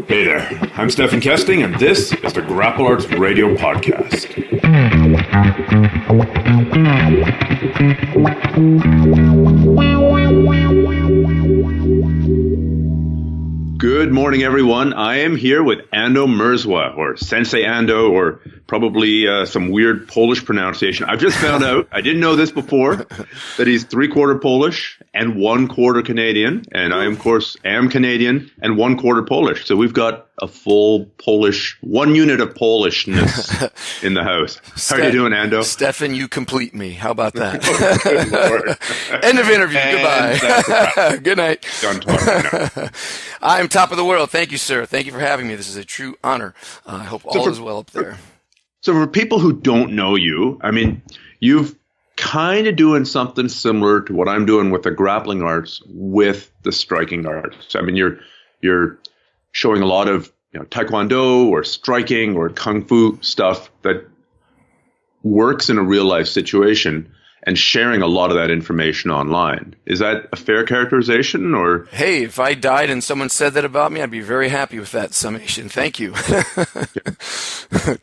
Hey there, I'm Stephan Kesting, and this is the Grapple Arts Radio Podcast. Good morning, everyone. I am here with Ando Mierzwa, or Sensei Ando, or probably some weird Polish pronunciation. I've just found out, I didn't know this before, that he's 3/4 Polish and 1/4 Canadian. And I, of course, am Canadian and 1/4 Polish. So we've got a full Polish, one unit of Polishness in the house. How are you doing, Ando? Stephan, you complete me. How about that? Oh, good Lord. End of interview. And Goodbye. Good night. Done talking now. I'm top of the world. Thank you, sir. Thank you for having me. This is a true honor. I hope all is well up there. So for people who don't know you, I mean, you've kind of doing something similar to what I'm doing with the grappling arts with the striking arts. I mean, you're showing a lot of taekwondo or striking or kung fu stuff that works in a real life situation and sharing a lot of that information online. Is that a fair characterization, or? Hey, if I died and someone said that about me, I'd be very happy with that summation. Thank you.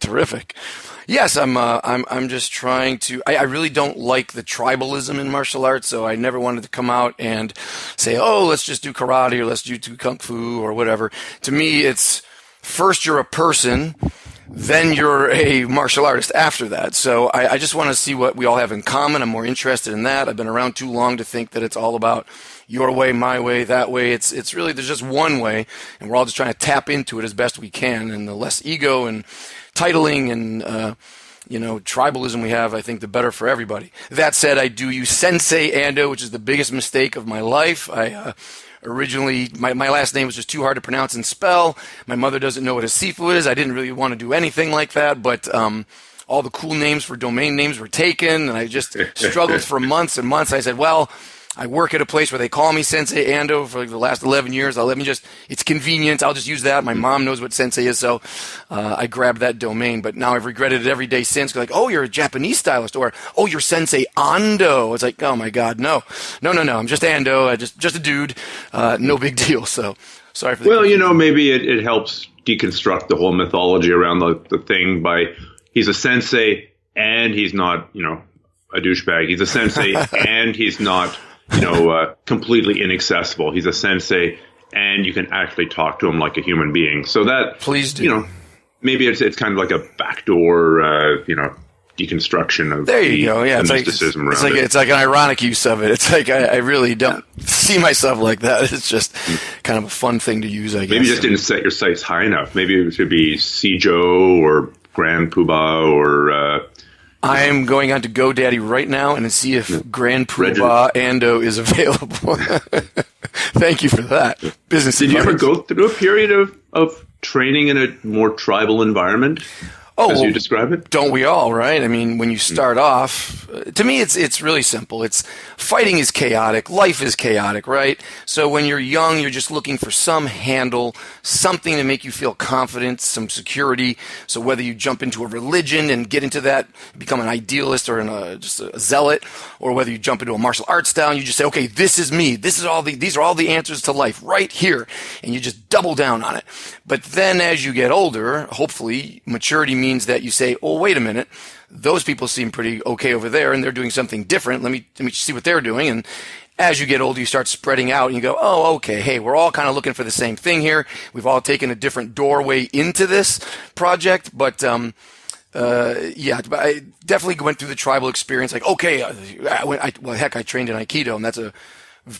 Terrific. Yes, I'm just trying to. I really don't like the tribalism in martial arts, so I never wanted to come out and say, "Oh, let's just do karate or let's do kung fu or whatever." To me, it's first you're a person, then you're a martial artist after that. So I just want to see what we all have in common. I'm more interested in that. I've been around too long to think that it's all about your way, my way, that way. It's really, there's just one way, and we're all just trying to tap into it as best we can. And the less ego and titling and tribalism we have, I think the better for everybody. That said, I do use Sensei Ando, which is the biggest mistake of my life. Originally, my last name was just too hard to pronounce and spell. My mother doesn't know what a sifu is. I didn't really want to do anything like that, but all the cool names for domain names were taken, and I just struggled for months and months. I said, well, I work at a place where they call me Sensei Ando for the last 11 years. It's convenient. I'll just use that. My mom knows what Sensei is, so I grabbed that domain. But now I've regretted it every day since. Like, oh, you're a Japanese stylist, or, oh, you're Sensei Ando. It's like, oh my God, no. I'm just Ando. Just a dude. No big deal. So sorry for that. Well, maybe it helps deconstruct the whole mythology around the thing by he's a sensei and he's not, a douchebag. He's a sensei and he's not completely inaccessible. He's a sensei, and you can actually talk to him like a human being. So that, please do. Maybe it's kind of like a backdoor, deconstruction of there you go. Yeah, mysticism around it. It's like an ironic use of it. It's like I really don't see myself like that. It's just kind of a fun thing to use, I guess. Maybe you just didn't set your sights high enough. Maybe it should be Sijo or Grand Poobah or. I am going on to GoDaddy right now and see if Grand Poobah Ando is available. Thank you for that. Business. Did you ever go through a period of training in a more tribal environment? As you describe it? Don't we all, right? I mean, when you start off, to me, it's really simple. Fighting is chaotic. Life is chaotic, right? So when you're young, you're just looking for some handle, something to make you feel confident, some security. So whether you jump into a religion and get into that, become an idealist or just a zealot, or whether you jump into a martial arts style and you just say, okay, this is me. These are all the answers to life right here. And you just double down on it. But then as you get older, hopefully maturity means that you say, oh, wait a minute, those people seem pretty okay over there and they're doing something different. Let me see what they're doing. And as you get older, you start spreading out and you go, oh, okay, hey, we're all kind of looking for the same thing here. We've all taken a different doorway into this project. But I definitely went through the tribal experience. Like, okay, I trained in Aikido, and that's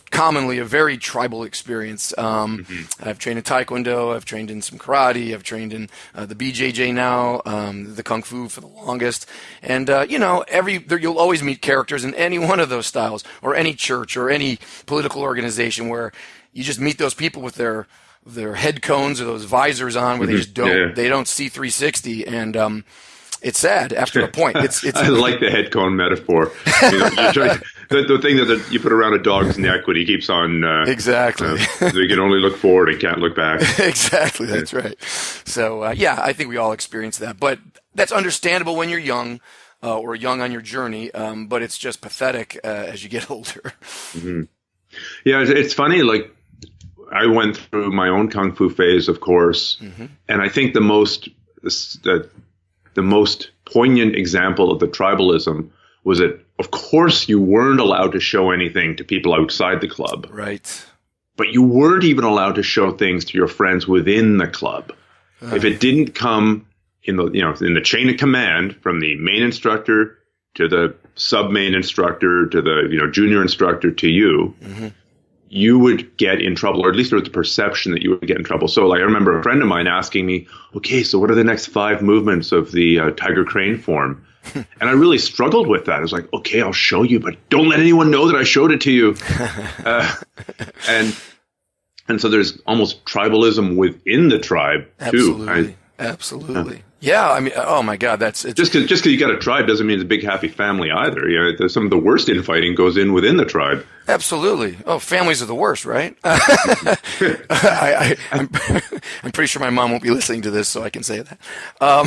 commonly a very tribal experience. I've trained in Taekwondo, I've trained in some karate, I've trained in the BJJ now, the Kung Fu for the longest. And, you'll always meet characters in any one of those styles, or any church, or any political organization where you just meet those people with their head cones or those visors on where they just don't see 360. And, it's sad after a point. It's I like the head cone metaphor. The thing that you put around a dog's neck when he keeps on exactly. You can only look forward and can't look back. Exactly, that's right. So I think we all experience that, but that's understandable when you're young or young on your journey. But it's just pathetic as you get older. Mm-hmm. Yeah, it's funny. Like I went through my own kung fu phase, of course, and I think the most poignant example of the tribalism was that, of course, you weren't allowed to show anything to people outside the club. Right. But you weren't even allowed to show things to your friends within the club. If it didn't come in the chain of command from the main instructor to the sub-main instructor to the junior instructor to you, you would get in trouble, or at least there was the perception that you would get in trouble. So like I remember a friend of mine asking me, okay, so what are the next 5 movements of the Tiger Crane form? And I really struggled with that. I was like, okay, I'll show you, but don't let anyone know that I showed it to you. And so there's almost tribalism within the tribe too. Absolutely. Yeah. I mean, oh my God, just because you got a tribe doesn't mean it's a big happy family either. Some of the worst infighting goes in within the tribe. Absolutely. Oh, families are the worst, right? I'm pretty sure my mom won't be listening to this, so I can say that.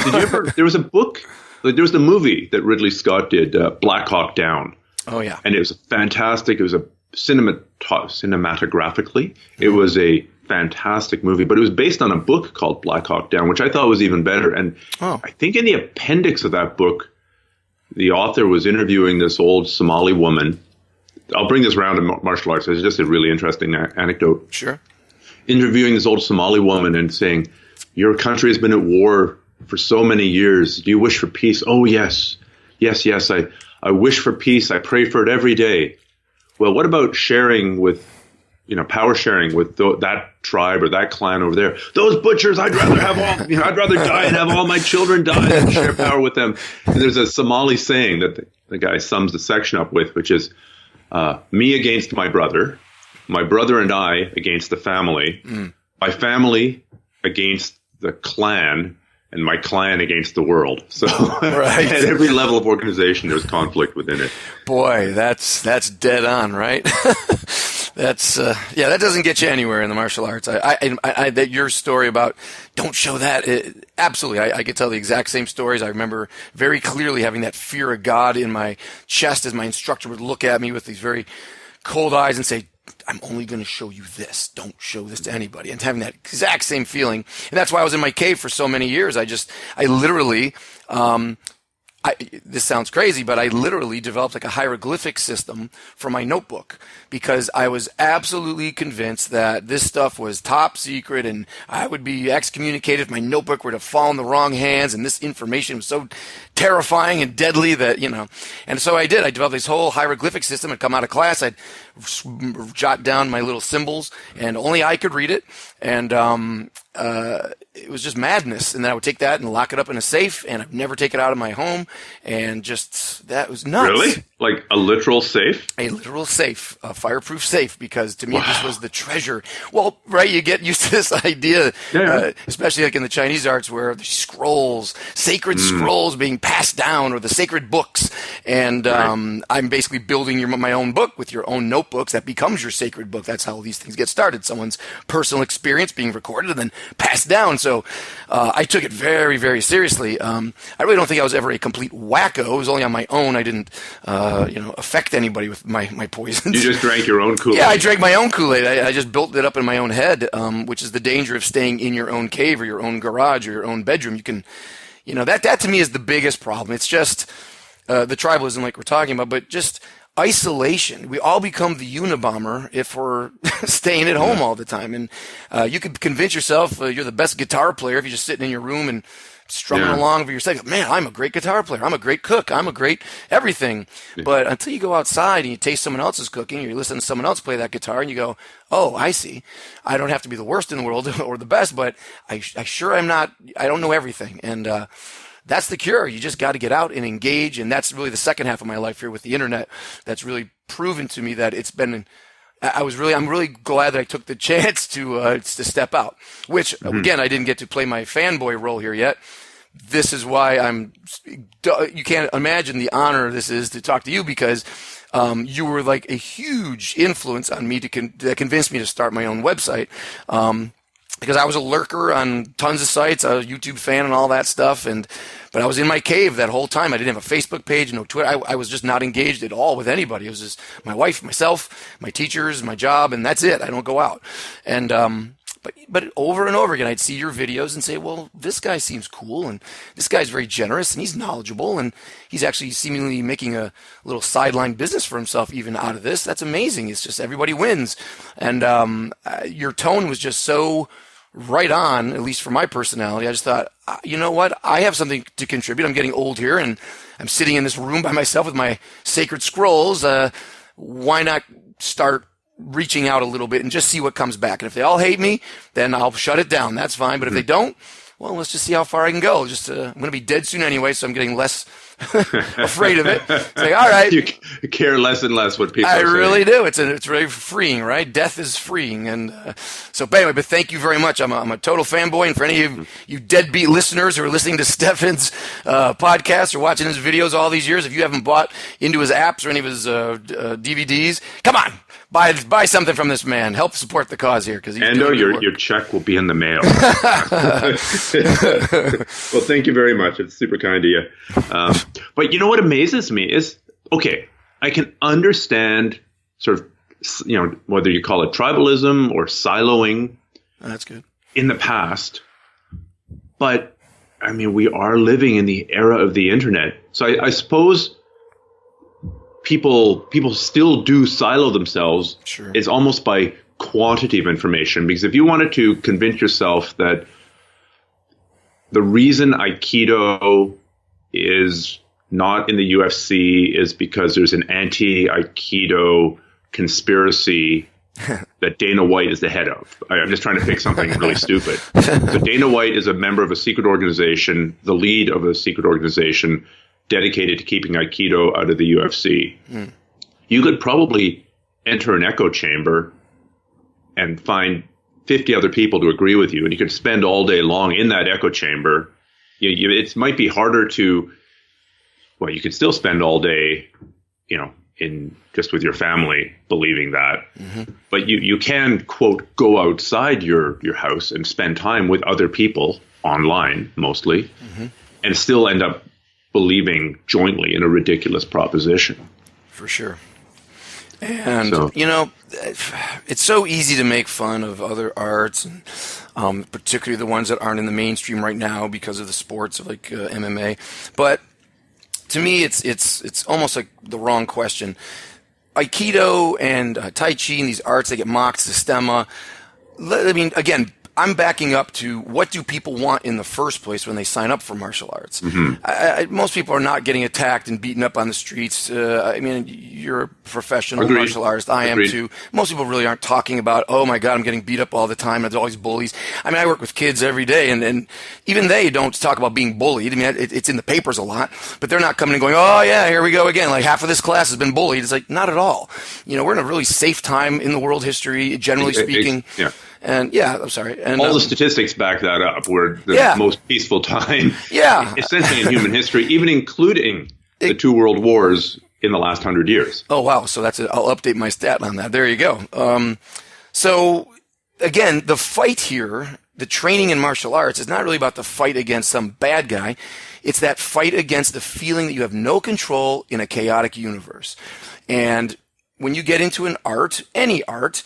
Did you ever? There was a book. There was the movie that Ridley Scott did, Black Hawk Down. Oh yeah. And it was fantastic. It was a cinematographically, it was a fantastic movie, but it was based on a book called Black Hawk Down, which I thought was even better. And I think in the appendix of that book, the author was interviewing this old Somali woman. I'll bring this around to martial arts. It's just a really interesting anecdote. Sure. Interviewing this old Somali woman and saying, your country has been at war for so many years. Do you wish for peace? Oh, yes. Yes. I wish for peace. I pray for it every day. Well, what about sharing with, power sharing with that tribe or that clan over there? Those butchers, I'd rather have I'd rather die and have all my children die than share power with them. And there's a Somali saying that the guy sums the section up with, which is, me against my brother and I against the family, my family against the clan, and my clan against the world. So at every level of organization, there's conflict within it. Boy, that's dead on, right? That doesn't get you anywhere in the martial arts. That your story about don't show that. Absolutely. I could tell the exact same stories. I remember very clearly having that fear of God in my chest as my instructor would look at me with these very cold eyes and say, I'm only going to show you this. Don't show this to anybody. And having that exact same feeling. And that's why I was in my cave for so many years. I literally, this sounds crazy, but I literally developed like a hieroglyphic system for my notebook because I was absolutely convinced that this stuff was top secret and I would be excommunicated if my notebook were to fall in the wrong hands, and this information was so terrifying and deadly that, and so I did. I developed this whole hieroglyphic system. I'd come out of class, I'd jot down my little symbols, and only I could read it, and it was just madness. And then I would take that and lock it up in a safe, and I'd never take it out of my home, and that was nuts. Really? Like a literal safe? A literal safe, a fireproof safe, because to me this was the treasure. Well, right, you get used to this idea, especially like in the Chinese arts where the scrolls, sacred scrolls being passed down, or the sacred books, and I'm basically building my own book with your own notebooks that becomes your sacred book. That's how these things get started. Someone's personal experience being recorded and then passed down. So I took it very, very seriously. I really don't think I was ever a complete wacko. It was only on my own. I didn't, affect anybody with my poisons. You just drank your own Kool-Aid. Yeah, I drank my own Kool-Aid. I just built it up in my own head, which is the danger of staying in your own cave or your own garage or your own bedroom. You can, that to me is the biggest problem. It's just the tribalism like we're talking about, but just isolation. We all become the Unabomber if we're staying at home all the time. And you could convince yourself you're the best guitar player if you're just sitting in your room and strumming along for yourself. Man, I'm a great guitar player. I'm a great cook. I'm a great everything. Yeah. But until you go outside and you taste someone else's cooking, or you listen to someone else play that guitar and you go, oh, I see. I don't have to be the worst in the world or the best, but I don't know everything. And that's the cure. You just got to get out and engage. And that's really the second half of my life here with the internet. That's really proven to me that it's been, I'm really glad that I took the chance to step out, which again, I didn't get to play my fanboy role here yet. This is why you can't imagine the honor this is to talk to you, because you were like a huge influence on me that convinced me to start my own website. because I was a lurker on tons of sites. I was a YouTube fan and all that stuff. But I was in my cave that whole time. I didn't have a Facebook page, no Twitter. I was just not engaged at all with anybody. It was just my wife, myself, my teachers, my job, and that's it. I don't go out. And, but over and over again, I'd see your videos and say, well, this guy seems cool, and this guy's very generous, and he's knowledgeable, and he's actually seemingly making a little sideline business for himself even out of this. That's amazing. It's just everybody wins. And your tone was just so right on, at least for my personality. I just thought, you know what? I have something to contribute. I'm getting old here, and I'm sitting in this room by myself with my sacred scrolls. Why not start reaching out a little bit and just see what comes back? And if they all hate me, then I'll shut it down. That's fine. But if they don't, well, let's just see how far I can go. I'm going to be dead soon anyway, so I'm getting less afraid of it. It's like, all right. You care less and less what people I are saying. really do. It's very freeing, right? Death is freeing. And but anyway, but thank you very much. I'm a total fanboy. And for any of you deadbeat listeners who are listening to Stephan's podcast or watching his videos all these years, if you haven't bought into his apps or any of his DVDs, come on. Buy something from this man. Help support the cause here. Ando, your check will be in the mail. Well, thank you very much. It's super kind of you. But you know what amazes me is, okay, I can understand sort of, whether you call it tribalism or siloing. That's good. In the past. But, I mean, we are living in the era of the internet. So I suppose people still do silo themselves. Sure. It's almost by quantity of information, because if you wanted to convince yourself that the reason Aikido is not in the UFC is because there's an anti-Aikido conspiracy that Dana White is the head of. I'm just trying to pick something really stupid. So Dana White is a member of a secret organization, the lead of a secret organization dedicated to keeping Aikido out of the UFC. You could probably enter an echo chamber and find 50 other people to agree with you, and you could spend all day long in that echo chamber. It might be harder to, well, you could still spend all day, in just with your family believing that. But you can, quote, go outside your house and spend time with other people online, mostly, and still end up believing jointly in a ridiculous proposition. For sure. And, it's so easy to make fun of other arts, and particularly the ones that aren't in the mainstream right now because of the sports of like MMA. But to me, it's almost like the wrong question. Aikido and Tai Chi and these arts, they get mocked, Systema. I mean, again, I'm backing up to what do people want in the first place when they sign up for martial arts. Most people are not getting attacked and beaten up on the streets. I mean, you're a professional martial artist. I am too. Most people really aren't talking about, oh my God, I'm getting beat up all the time. There's always bullies. I mean, I work with kids every day, and even they don't talk about being bullied. I mean, it's in the papers a lot, but they're not coming and going, oh yeah, here we go again. Like half of this class has been bullied. It's like, not at all. We're in a really safe time in the world history, generally speaking. Yeah. And I'm sorry. And all the statistics back that up. We're the most peaceful time, essentially in human history, even including the two world wars in the last 100 years. Oh wow! So that's it. I'll update my stat on that. There you go. So again, the fight here, the training in martial arts, is not really about the fight against some bad guy. It's that fight against the feeling that you have no control in a chaotic universe. And when you get into an art, any art,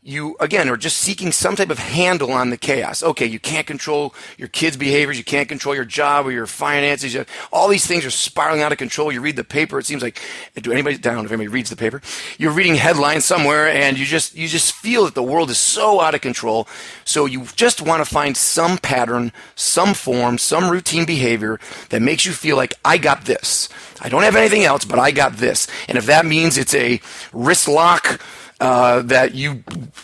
you, again, are just seeking some type of handle on the chaos. Okay, you can't control your kids' behaviors. You can't control your job or your finances. All these things are spiraling out of control. You read the paper. It seems like, if anybody reads the paper, you're reading headlines somewhere, and you just feel that the world is so out of control. So you just want to find some pattern, some form, some routine behavior that makes you feel like, I got this. I don't have anything else, but I got this. And if that means it's a wrist lock, that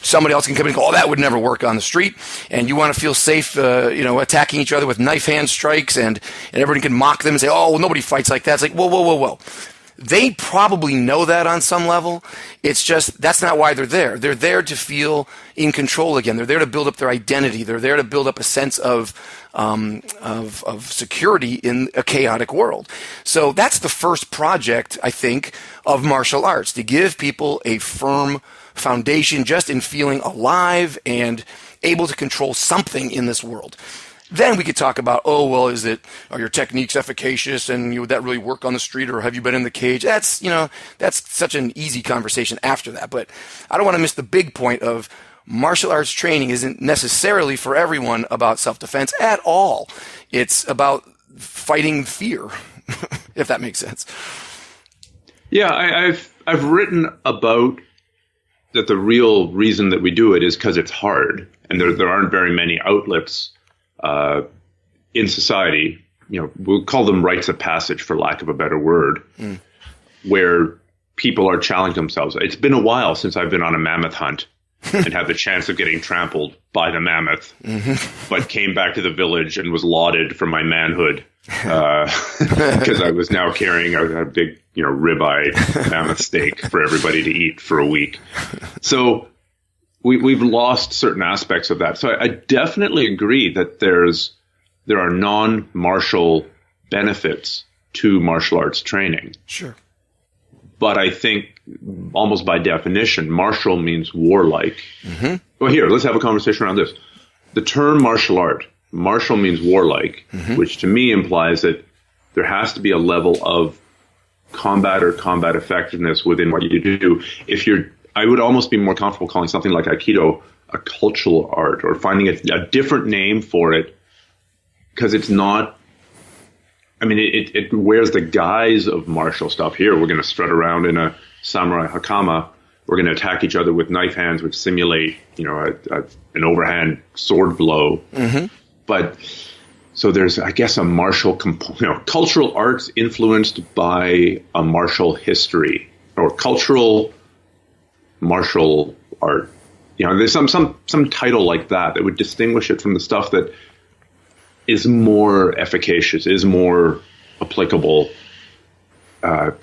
somebody else can come in and go, oh, that would never work on the street, and you want to feel safe, attacking each other with knife hand strikes, and everybody can mock them and say, oh, well, nobody fights like that. It's like, whoa. They probably know that on some level. It's just, that's not why they're there. They're there to feel in control again. They're there to build up their identity. They're there to build up a sense of security in a chaotic world. So that's the first project, I think, of martial arts, to give people a firm foundation just in feeling alive and able to control something in this world. Then we could talk about, are your techniques efficacious, and would that really work on the street, or have you been in the cage? That's such an easy conversation after that. But I don't want to miss the big point of martial arts training isn't necessarily for everyone about self-defense at all. It's about fighting fear, if that makes sense. Yeah, I've written about that the real reason that we do it is because it's hard, and there aren't very many outlets in society, we'll call them rites of passage for lack of a better word, where people are challenging themselves. It's been a while since I've been on a mammoth hunt and had the chance of getting trampled by the mammoth, but came back to the village and was lauded for my manhood because I was now carrying a big, ribeye mammoth steak for everybody to eat for a week. So we've lost certain aspects of that. So I definitely agree that there are non-martial benefits to martial arts training. Sure. But I think almost by definition, martial means warlike. Well, here, let's have a conversation around this. The term martial means warlike, which to me implies that there has to be a level of combat or combat effectiveness within what you do. I would almost be more comfortable calling something like Aikido a cultural art, or finding a different name for it, because it's not, it wears the guise of martial stuff. Here, we're going to strut around in a samurai hakama. We're going to attack each other with knife hands, which simulate, an overhand sword blow. But so there's, I guess, a martial cultural arts influenced by a martial history, or cultural martial art. There's some title like that would distinguish it from the stuff that is more efficacious, is more applicable,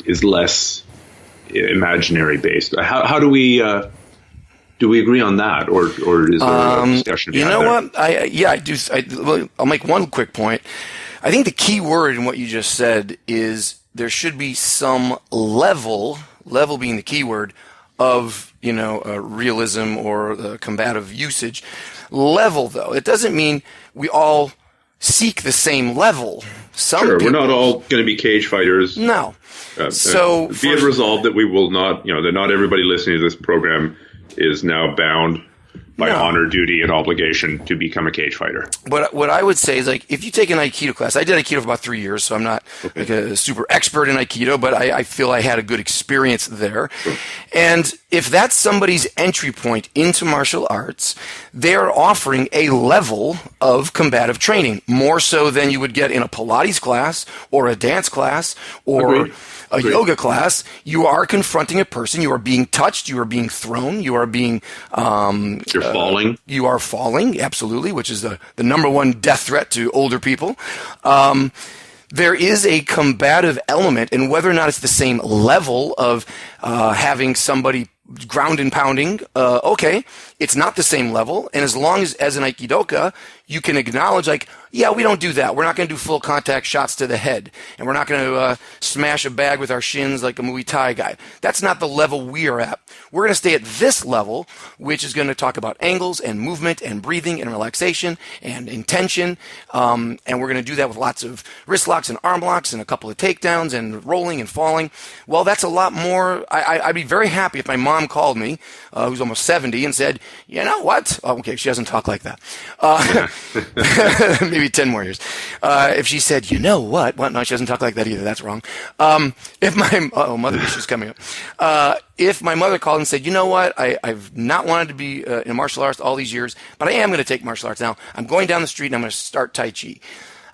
is less imaginary based. How do we agree on that, or is there a discussion? You know what? I do. I'll make one quick point. I think the key word in what you just said is there should be some level being the key word of realism or combative usage. Level, though, it doesn't mean we all seek the same level. Sure, we're not all going to be cage fighters. No. So be it resolved that we will not, that not everybody listening to this program is now bound by honor, duty, and obligation to become a cage fighter. But what I would say is, if you take an Aikido class, I did Aikido for about 3 years, so I'm not a super expert in Aikido, but I feel I had a good experience there. Sure. And if that's somebody's entry point into martial arts, they're offering a level of combative training, more so than you would get in a Pilates class or a dance class or a yoga class. You are confronting a person. You are being touched. You are being thrown. You are being... You're falling. You are falling, absolutely, which is the number one death threat to older people. There is a combative element, and whether or not it's the same level of having somebody ground and pounding, it's not the same level. And as long as an Aikidoka, you can acknowledge, we don't do that. We're not going to do full contact shots to the head. And we're not going to smash a bag with our shins like a Muay Thai guy. That's not the level we are at. We're going to stay at this level, which is going to talk about angles and movement and breathing and relaxation and intention. And we're going to do that with lots of wrist locks and arm locks and a couple of takedowns and rolling and falling. Well, that's a lot more. I'd be very happy if my mom called me, who's almost 70, and said, you know what? Oh, okay, she doesn't talk like that. Maybe 10 more years. If she said, you know what? Well, no, she doesn't talk like that either. That's wrong. If my mother issues coming up. If my mother called and said, you know what? I've not wanted to be in martial arts all these years, but I am going to take martial arts now. I'm going down the street and I'm going to start Tai Chi.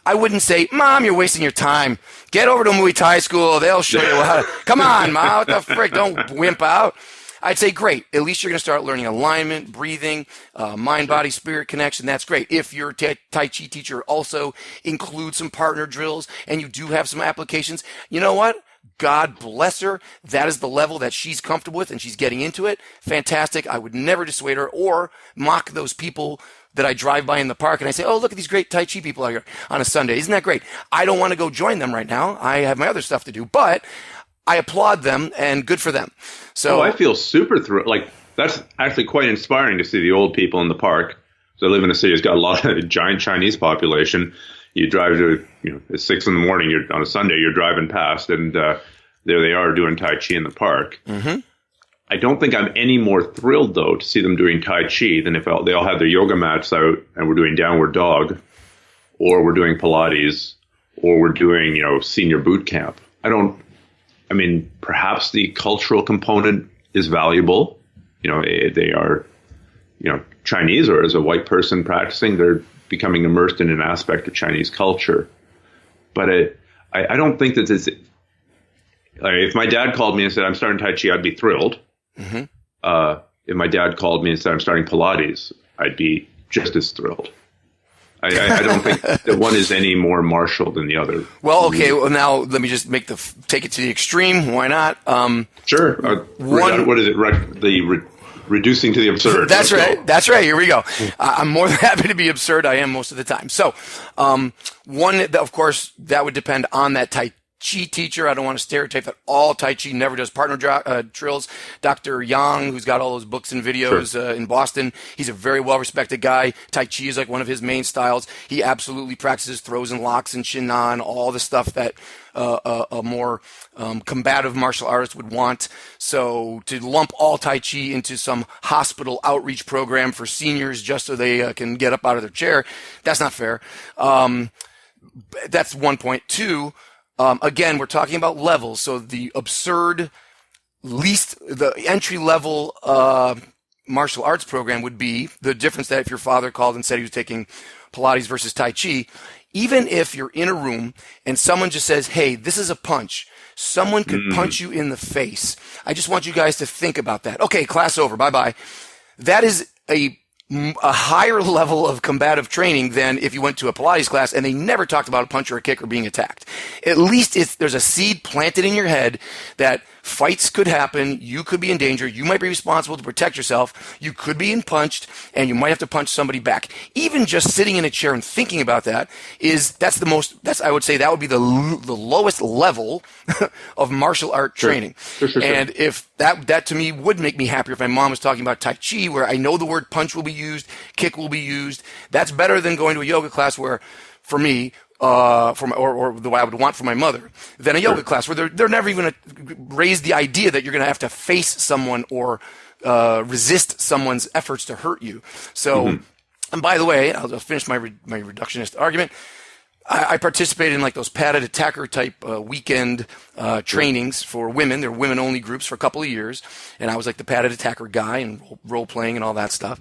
I wouldn't say, Mom, you're wasting your time. Get over to Muay Thai school. They'll show you how to. Come on, Mom. What the frick? Don't wimp out. I'd say, great. At least you're going to start learning alignment, breathing, mind, body, spirit connection. That's great. If your Tai Chi teacher also includes some partner drills and you do have some applications, you know what? God bless her. That is the level that she's comfortable with and she's getting into it. Fantastic. I would never dissuade her or mock those people that I drive by in the park and I say, oh, look at these great Tai Chi people out here on a Sunday. Isn't that great? I don't want to go join them right now. I have my other stuff to do, but I applaud them and good for them. So I feel super thrilled. that's actually quite inspiring to see the old people in the park. So I live in a city that's got a lot of giant Chinese population. You drive to, at 6 a.m, you're on a Sunday, you're driving past, and there they are doing Tai Chi in the park. Mm-hmm. I don't think I'm any more thrilled, though, to see them doing Tai Chi than if they all had their yoga mats out and we're doing downward dog, or we're doing Pilates, or we're doing, senior boot camp. Perhaps the cultural component is valuable. They are, Chinese, or as a white person practicing, they're becoming immersed in an aspect of Chinese culture. But I don't think that it's, if my dad called me and said, I'm starting Tai Chi, I'd be thrilled. Mm-hmm. If my dad called me and said, I'm starting Pilates, I'd be just as thrilled. I don't think that one is any more martial than the other. Well, okay. Well, now let me just take it to the extreme. Why not? Sure. What is it? Reducing to the absurd. That's right. That's right. Here we go. I'm more than happy to be absurd. I am most of the time. So, of course, that would depend on that Tai Chi teacher. I don't want to stereotype that all Tai Chi never does partner drills. Dr. Yang, who's got all those books and videos in Boston, he's a very well-respected guy. Tai Chi is like one of his main styles. He absolutely practices throws and locks and Shinnan, all the stuff that a more combative martial artist would want. So to lump all Tai Chi into some hospital outreach program for seniors just so they can get up out of their chair, that's not fair. That's one point. Two, again, we're talking about levels. So the absurd, the entry level martial arts program would be the difference that if your father called and said he was taking Pilates versus Tai Chi, even if you're in a room and someone just says, hey, this is a punch, someone could punch you in the face. I just want you guys to think about that. Okay, class over. Bye-bye. That is a higher level of combative training than if you went to a Pilates class and they never talked about a punch or a kick or being attacked. At least there's a seed planted in your head that fights could happen, you could be in danger, you might be responsible to protect yourself, you could be punched, and you might have to punch somebody back. Even just sitting in a chair and thinking about that I would say that would be the lowest level of martial art training. Sure. And if that to me would make me happier if my mom was talking about Tai Chi, where I know the word punch will be used, kick will be used. That's better than going to a yoga class where, for me, or the way I would want for my mother, than a yoga class where they're never even going to raise the idea that you're going to have to face someone or resist someone's efforts to hurt you. So, and by the way, I'll finish my reductionist argument. I participated in like those padded attacker type weekend trainings for women. They're women only groups for a couple of years, and I was like the padded attacker guy and role playing and all that stuff.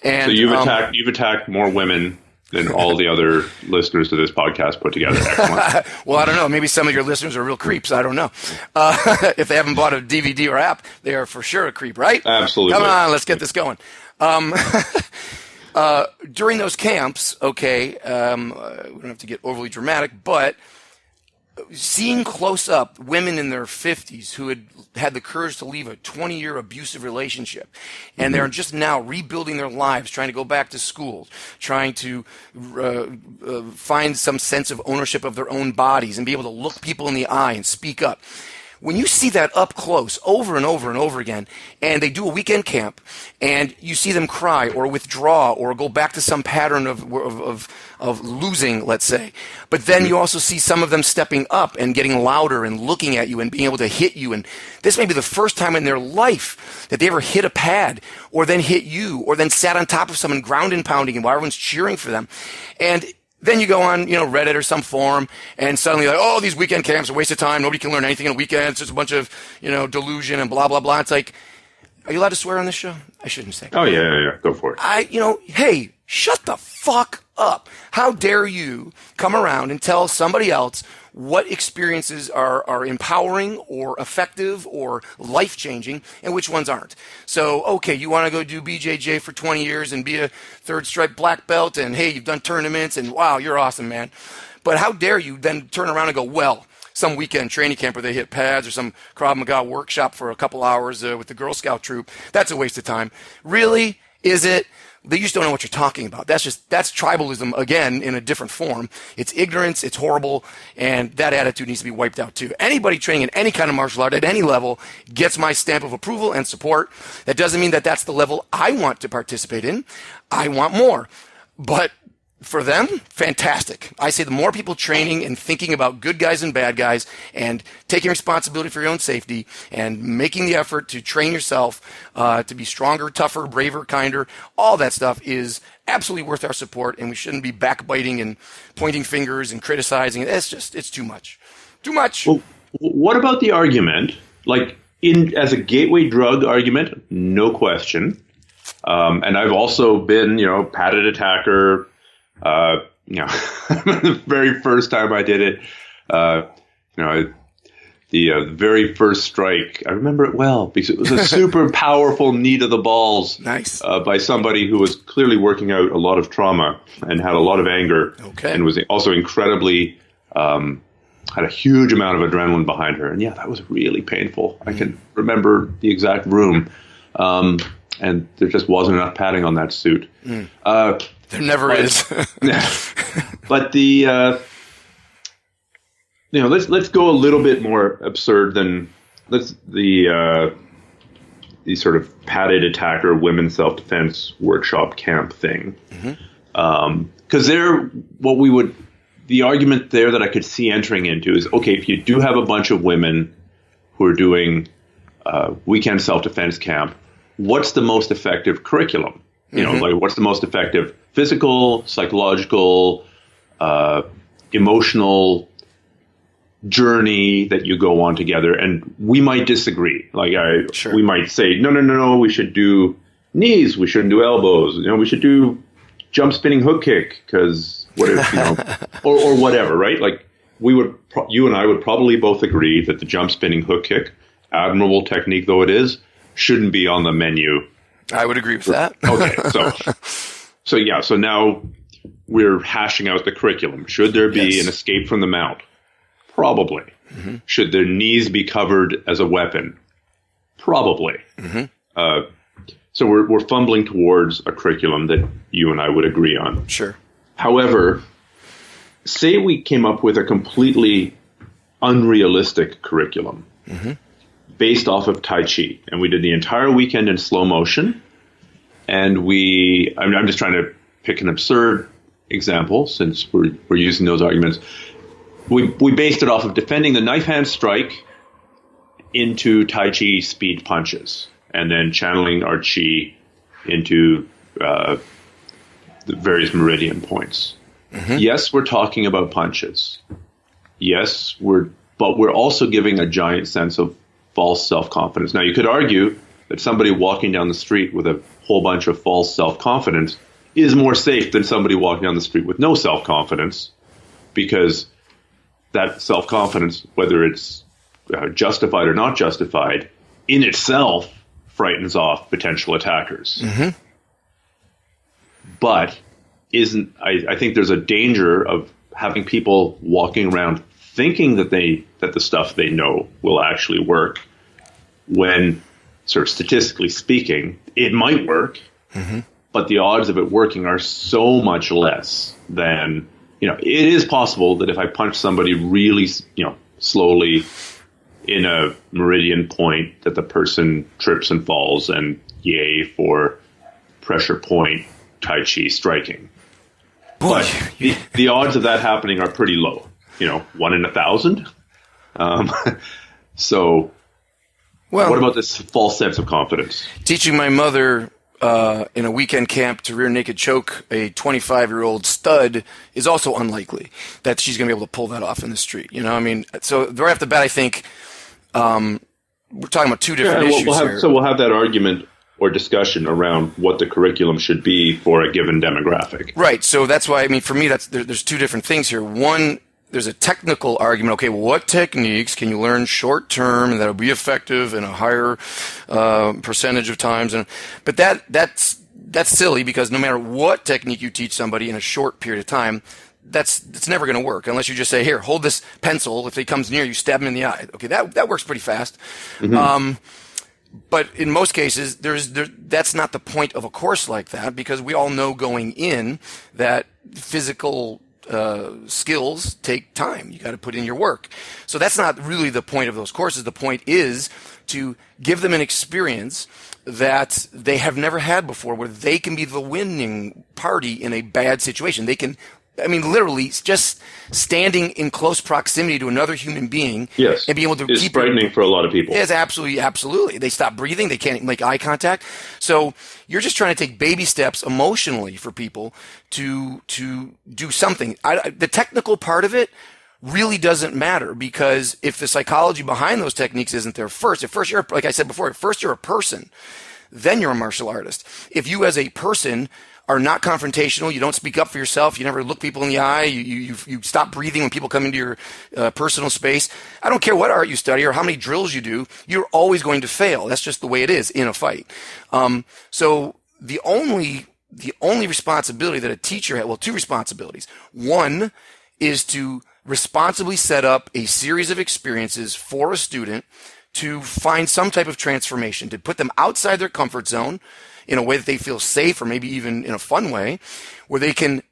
And so you've attacked more women than all the other listeners to this podcast put together. Excellent. Well, I don't know. Maybe some of your listeners are real creeps. I don't know. If they haven't bought a DVD or app, they are for sure a creep, right? Absolutely. Come on, let's get this going. During those camps, okay, we don't have to get overly dramatic, but seeing close up women in their 50s who had the courage to leave a 20-year abusive relationship, and they're just now rebuilding their lives, trying to go back to school, trying to find some sense of ownership of their own bodies and be able to look people in the eye and speak up. When you see that up close over and over and over again, and they do a weekend camp, and you see them cry or withdraw or go back to some pattern of losing, let's say, but then you also see some of them stepping up and getting louder and looking at you and being able to hit you, and this may be the first time in their life that they ever hit a pad or then hit you or then sat on top of someone ground and pounding and while everyone's cheering for them. And then you go on, Reddit or some forum, and suddenly like, oh, these weekend camps are a waste of time. Nobody can learn anything on a weekend. It's just a bunch of, delusion and blah, blah, blah. It's like, are you allowed to swear on this show? I shouldn't say. Oh, yeah. Go for it. Hey, shut the fuck up. How dare you come around and tell somebody else what experiences are empowering or effective or life-changing and which ones aren't. So, okay, you want to go do BJJ for 20 years and be a third stripe black belt, and hey, you've done tournaments, and wow, you're awesome, man. But how dare you then turn around and go, well, some weekend training camp where they hit pads or some Krav Maga workshop for a couple hours with the Girl Scout troop, that's a waste of time. Really? Is it? They just don't know what you're talking about. That's tribalism again in a different form. It's ignorance, it's horrible, and that attitude needs to be wiped out too. Anybody training in any kind of martial art at any level gets my stamp of approval and support. That doesn't mean that that's the level I want to participate in. I want more. But for them, fantastic. I say the more people training and thinking about good guys and bad guys and taking responsibility for your own safety and making the effort to train yourself to be stronger, tougher, braver, kinder, all that stuff is absolutely worth our support, and we shouldn't be backbiting and pointing fingers and criticizing. It's too much. Too much. Well, what about the argument, like as a gateway drug argument, no question. And I've also been, padded attacker. The very first time I did it, the very first strike, I remember it well because it was a super powerful knee to the balls. Nice. By somebody who was clearly working out a lot of trauma and had a lot of anger. Okay. And was also incredibly, had a huge amount of adrenaline behind her. And yeah, that was really painful. I can remember the exact room. And there just wasn't enough padding on that suit. There never is. But let's go a little bit more absurd than the sort of padded attacker women's self-defense workshop camp thing. Because the argument there that I could see entering into is, okay, if you do have a bunch of women who are doing weekend self-defense camp, what's the most effective curriculum? Like what's the most effective physical, psychological, emotional journey that you go on together? And we might disagree. Sure. We might say, no, we should do knees. We shouldn't do elbows. We should do jump spinning hook kick because or whatever, right? Like you and I would probably both agree that the jump spinning hook kick, admirable technique though it is, shouldn't be on the menu. I would agree with that. Okay, so now we're hashing out the curriculum. Should there be an escape from the mount? Probably. Should their knees be covered as a weapon? Probably. So we're fumbling towards a curriculum that you and I would agree on. Sure. However, say we came up with a completely unrealistic curriculum. Based off of Tai Chi, and we did the entire weekend in slow motion. And I'm just trying to pick an absurd example since we're using those arguments. We based it off of defending the knife hand strike into Tai Chi speed punches, and then channeling our Chi into the various meridian points. Yes, we're talking about punches. Yes, but we're also giving a giant sense of false self-confidence. Now, you could argue that somebody walking down the street with a whole bunch of false self-confidence is more safe than somebody walking down the street with no self-confidence, because that self-confidence, whether it's justified or not justified, in itself frightens off potential attackers. But I think there's a danger of having people walking around thinking that the stuff they know will actually work, when sort of statistically speaking, it might work, but the odds of it working are so much less than, it is possible that if I punch somebody really, slowly in a meridian point, that the person trips and falls, and yay for pressure point Tai Chi striking. But the odds of that happening are pretty low. 1 in 1,000. So what about this false sense of confidence? Teaching my mother in a weekend camp to rear naked choke a 25-year-old stud is also unlikely that she's going to be able to pull that off in the street. So right off the bat, I think we're talking about two different issues here. So we'll have that argument or discussion around what the curriculum should be for a given demographic. Right. So that's why, for me, there's two different things here. One, there's a technical argument. Okay, what techniques can you learn short term that'll be effective in a higher percentage of times? But that's silly, because no matter what technique you teach somebody in a short period of time, it's never going to work unless you just say, here, hold this pencil. If he comes near you, stab him in the eye. Okay, that works pretty fast. But in most cases, that's not the point of a course like that, because we all know going in that physical skills take time. You got to put in your work. So that's not really the point of those courses. The point is to give them an experience that they have never had before, where they can be the winning party in a bad situation. They can, I mean, literally just standing in close proximity to another human being, yes, and being able to it's keep frightening for a lot of people. It's absolutely. They stop breathing. They can't make eye contact. So you're just trying to take baby steps emotionally for people to do something. The technical part of it really doesn't matter, because if the psychology behind those techniques isn't there first, you're, like I said before, first you're a person, then you're a martial artist. If you as a person are not confrontational, you don't speak up for yourself, you never look people in the eye, you stop breathing when people come into your personal space, I don't care what art you study or how many drills you do, you're always going to fail. That's just the way it is in a fight. So the only responsibility that a teacher has, well, two responsibilities. One is to responsibly set up a series of experiences for a student to find some type of transformation, to put them outside their comfort zone in a way that they feel safe, or maybe even in a fun way, where they can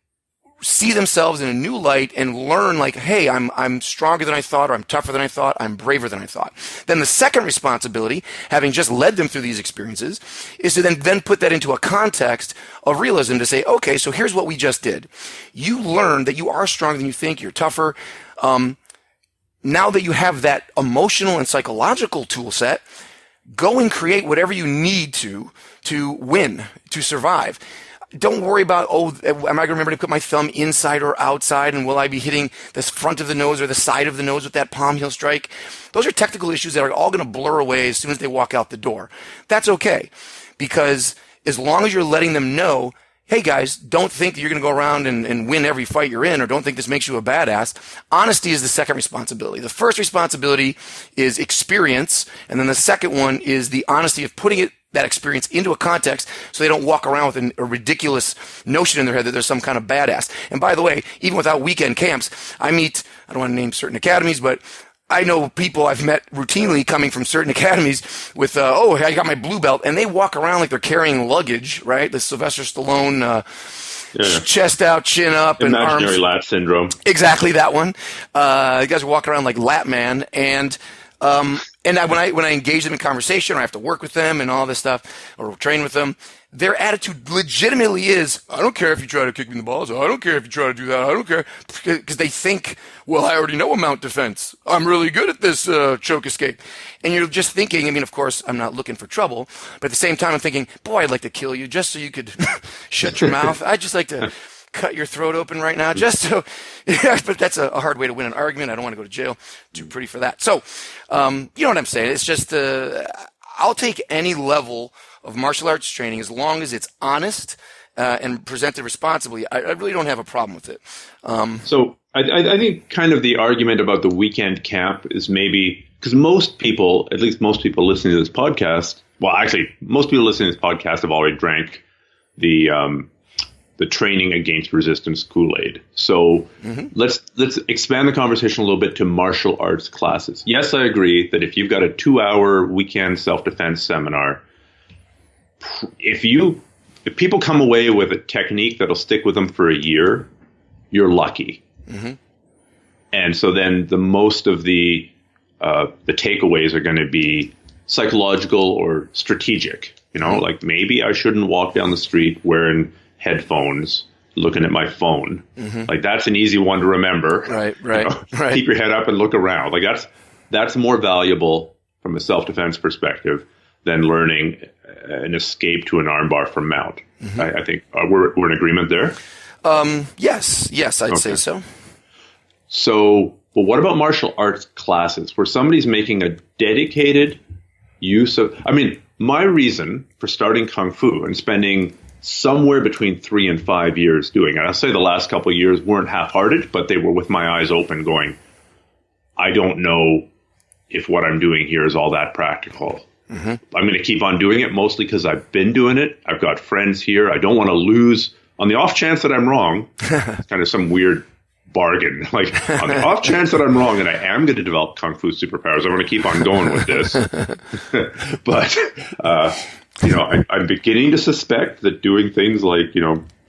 see themselves in a new light and learn, like, hey, I'm stronger than I thought, or I'm tougher than I thought, I'm braver than I thought. Then the second responsibility, having just led them through these experiences, is to then put that into a context of realism, to say, okay, so here's what we just did. You learned that you are stronger than you think, you're tougher. Now that you have that emotional and psychological tool set, go and create whatever you need to win, to survive. Don't worry about, am I going to remember to put my thumb inside or outside, and will I be hitting the front of the nose or the side of the nose with that palm heel strike? Those are technical issues that are all going to blur away as soon as they walk out the door. That's okay, because as long as you're letting them know, hey guys, don't think that you're going to go around and win every fight you're in, or don't think this makes you a badass. Honesty is the second responsibility. The first responsibility is experience, and then the second one is the honesty of putting that experience into a context, so they don't walk around with a ridiculous notion in their head that there's some kind of badass. And by the way, even without weekend camps, I don't want to name certain academies, but I know people I've met routinely coming from certain academies with, I got my blue belt, and they walk around like they're carrying luggage, right? The Sylvester Stallone, chest out, chin up, and arms. Imaginary lat syndrome. Exactly, that one. You guys are walking around like Lat Man, and when I engage them in conversation, or I have to work with them and all this stuff, or train with them, their attitude legitimately is, I don't care if you try to kick me in the balls, I don't care if you try to do that, I don't care, because they think, well, I already know a mount defense, I'm really good at this choke escape. And you're just thinking, I mean, of course, I'm not looking for trouble, but at the same time I'm thinking, boy, I'd like to kill you just so you could shut your mouth. I'd just like to cut your throat open right now, just so. But that's a hard way to win an argument. I don't want to go to jail. Too pretty for that. So, you know what I'm saying? It's just, I'll take any level of martial arts training as long as it's honest and presented responsibly. I really don't have a problem with it. So I think kind of the argument about the weekend camp is maybe because most people, at least most people listening to this podcast, well, actually, most people listening to this podcast have already drank the training against resistance Kool-Aid. So let's expand the conversation a little bit to martial arts classes. Yes, I agree that if you've got a 2-hour weekend self-defense seminar, if people come away with a technique that'll stick with them for a year, you're lucky. And so then the most of the takeaways are going to be psychological or strategic. You know, like maybe I shouldn't walk down the street wearing headphones looking at my phone. Like that's an easy one to remember. Right. You know? Keep your head up and look around. Like that's more valuable from a self-defense perspective than learning an escape to an armbar from mount. I think we're in agreement there. Yes, I'd say so. So, well, what about martial arts classes where somebody's making a dedicated use of, I mean, my reason for starting Kung Fu and spending somewhere between 3 and 5 years doing it, I'll say the last couple of years weren't half-hearted, but they were with my eyes open going, I don't know if what I'm doing here is all that practical. I'm going to keep on doing it, mostly because I've been doing it. I've got friends here. I don't want to lose on the off chance that I'm wrong. It's kind of some weird bargain. Like, on the off chance that I'm wrong and I am going to develop kung fu superpowers, I want to keep on going with this. But, I'm beginning to suspect that doing things like,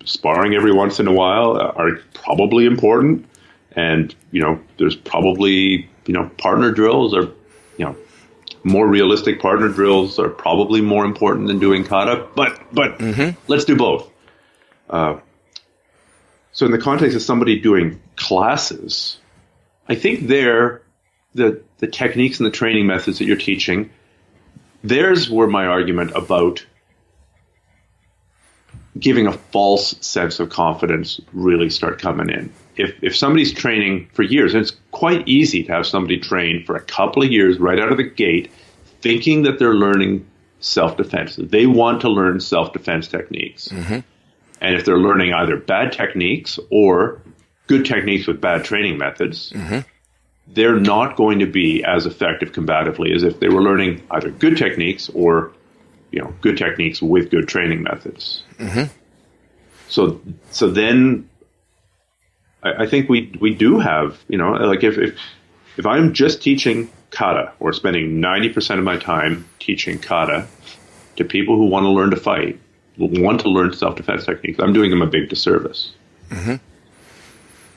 sparring every once in a while are probably important. And, there's probably, partner drills are, more realistic partner drills are probably more important than doing kata. But let's do both. So in the context of somebody doing classes, I think the techniques and the training methods that you're teaching, there's where my argument about giving a false sense of confidence really start coming in. If somebody's training for years, and it's quite easy to have somebody train for a couple of years right out of the gate, thinking that they're learning self-defense. They want to learn self-defense techniques. Mm-hmm. And if they're learning either bad techniques or good techniques with bad training methods, mm-hmm. they're not going to be as effective combatively as if they were learning either good techniques or, good techniques with good training methods. Mm-hmm. So then I think we do have, like if I'm just teaching kata or spending 90% of my time teaching kata to people who want to learn to fight, want to learn self-defense techniques, I'm doing them a big disservice. Mm-hmm.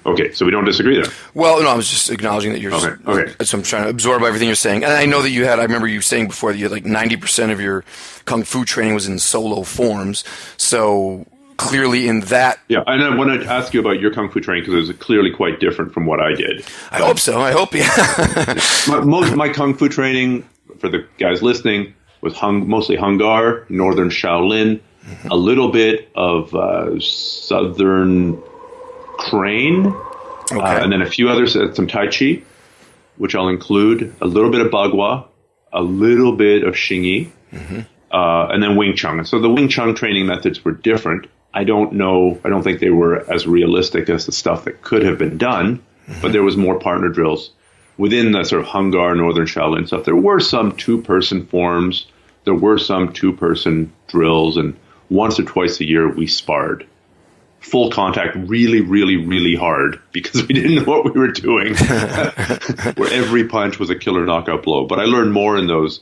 Okay, so we don't disagree there. Well, no, I was just acknowledging that you're okay. So I'm trying to absorb everything you're saying. And I know that I remember you saying before that you had like 90% of your kung fu training was in solo forms. So clearly in that. Yeah, and I want to ask you about your kung fu training because it was clearly quite different from what I did. I hope so. I hope, yeah. Most of my kung fu training, for the guys listening, was mostly Hung Gar, Northern Shaolin, mm-hmm. a little bit of Southern Crane, okay. And then a few others, some Tai Chi, which I'll include, a little bit of Bagua, a little bit of Xingyi, mm-hmm. And then Wing Chun. And so the Wing Chun training methods were different. I don't think they were as realistic as the stuff that could have been done, mm-hmm. but there was more partner drills. Within the sort of Hung Gar, Northern Shaolin stuff, there were some two-person forms, there were some two-person drills, and once or twice a year we sparred. Full contact, really, really, really hard because we didn't know what we were doing, where every punch was a killer knockout blow. But I learned more in those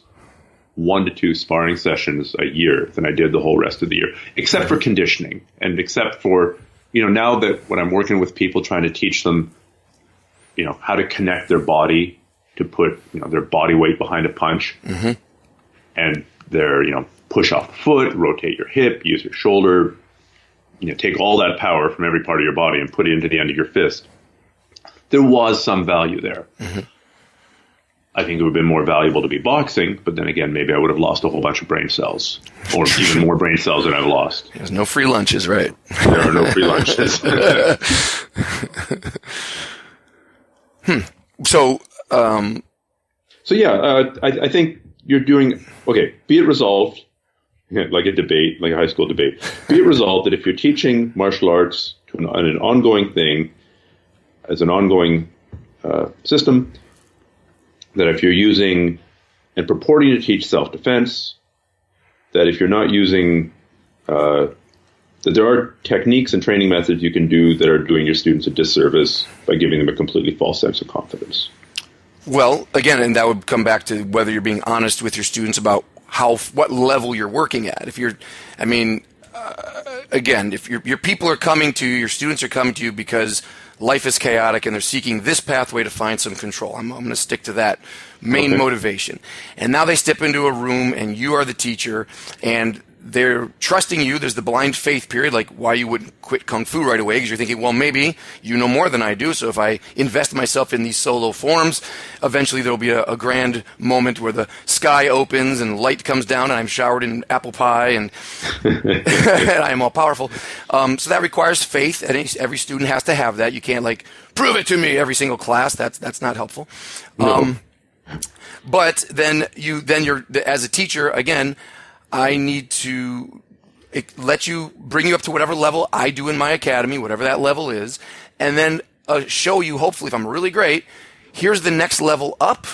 1 to 2 sparring sessions a year than I did the whole rest of the year, except for conditioning and except for, now that when I'm working with people trying to teach them, how to connect their body to put, their body weight behind a punch mm-hmm. and their, push off the foot, rotate your hip, use your shoulder, take all that power from every part of your body and put it into the end of your fist. There was some value there. Mm-hmm. I think it would have been more valuable to be boxing, but then again, maybe I would have lost a whole bunch of brain cells, or even more brain cells than I've lost. There's no free lunches, right? There are no free lunches. So yeah, I think you're doing, okay, be it resolved, like a debate, like a high school debate, be it resolved that if you're teaching martial arts to an ongoing thing, as an ongoing system, that if you're using and purporting to teach self-defense, that if you're not using, that there are techniques and training methods you can do that are doing your students a disservice by giving them a completely false sense of confidence. Well, again, and that would come back to whether you're being honest with your students about what level you're working at. If you're, again, if your people are coming to you, your students are coming to you because life is chaotic and they're seeking this pathway to find some control. I'm going to stick to that main motivation. And now they step into a room and you are the teacher and they're trusting you. There's the blind faith period, like why you wouldn't quit Kung Fu right away, because you're thinking, well, maybe you know more than I do, so if I invest myself in these solo forms, eventually there'll be a grand moment where the sky opens and light comes down and I'm showered in apple pie and, and I am all powerful. So that requires faith, and every student has to have that. You can't prove it to me every single class. That's not helpful. No. But then you're as a teacher, again, I need to bring you up to whatever level I do in my academy, whatever that level is, and then show you, hopefully, if I'm really great, here's the next level up,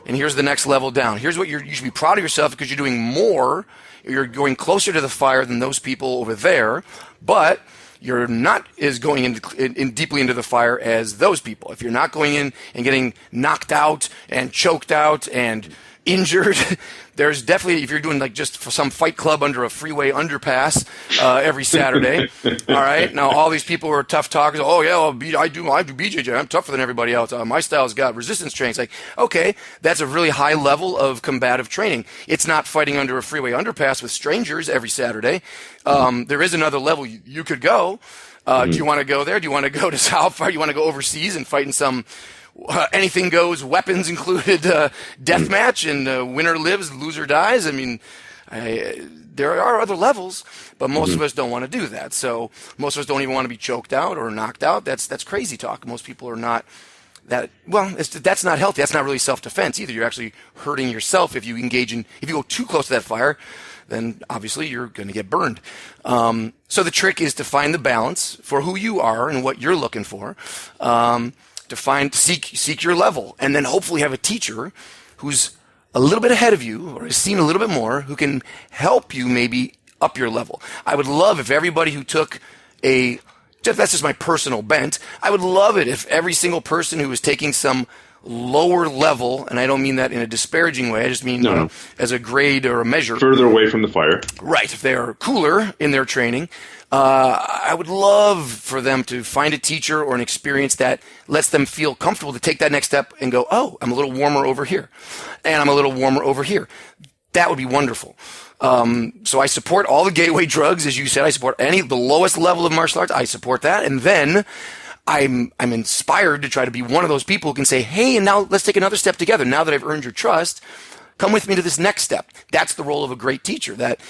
and here's the next level down. Here's what you should be proud of yourself because you're doing more. You're going closer to the fire than those people over there, but you're not as going in deeply into the fire as those people. If you're not going in and getting knocked out and choked out and injured, there's definitely, if you're doing like just for some fight club under a freeway underpass every Saturday, all right. Now all these people who are tough talkers, oh yeah, well, I do BJJ. I'm tougher than everybody else. My style's got resistance training. It's like, okay, that's a really high level of combative training. It's not fighting under a freeway underpass with strangers every Saturday. There is another level you could go. Do you want to go there? Do you want to go to South Fire? Do you want to go overseas and fight in some anything goes, weapons included, death match, and winner lives, loser dies? I mean, there are other levels, but most of us don't want to do that. So most of us don't even want to be choked out or knocked out. That's crazy talk. Most people are not that, well, that's not healthy. That's not really self-defense either. You're actually hurting yourself if you if you go too close to that fire, then obviously you're going to get burned. So the trick is to find the balance for who you are and what you're looking for. Seek your level, and then hopefully have a teacher who's a little bit ahead of you or has seen a little bit more, who can help you maybe up your level. I would love if everybody who took that's just my personal bent, I would love it if every single person who was taking some lower level, and I don't mean that in a disparaging way, I just mean as a grade or a measure. Further away from the fire. Right. If they're cooler in their training, I would love for them to find a teacher or an experience that lets them feel comfortable to take that next step and go, oh, I'm a little warmer over here, and I'm a little warmer over here. That would be wonderful. So I support all the gateway drugs, as you said. I support the lowest level of martial arts. I support that. And then I'm inspired to try to be one of those people who can say, hey, and now let's take another step together. Now that I've earned your trust, come with me to this next step. That's the role of a great teacher, that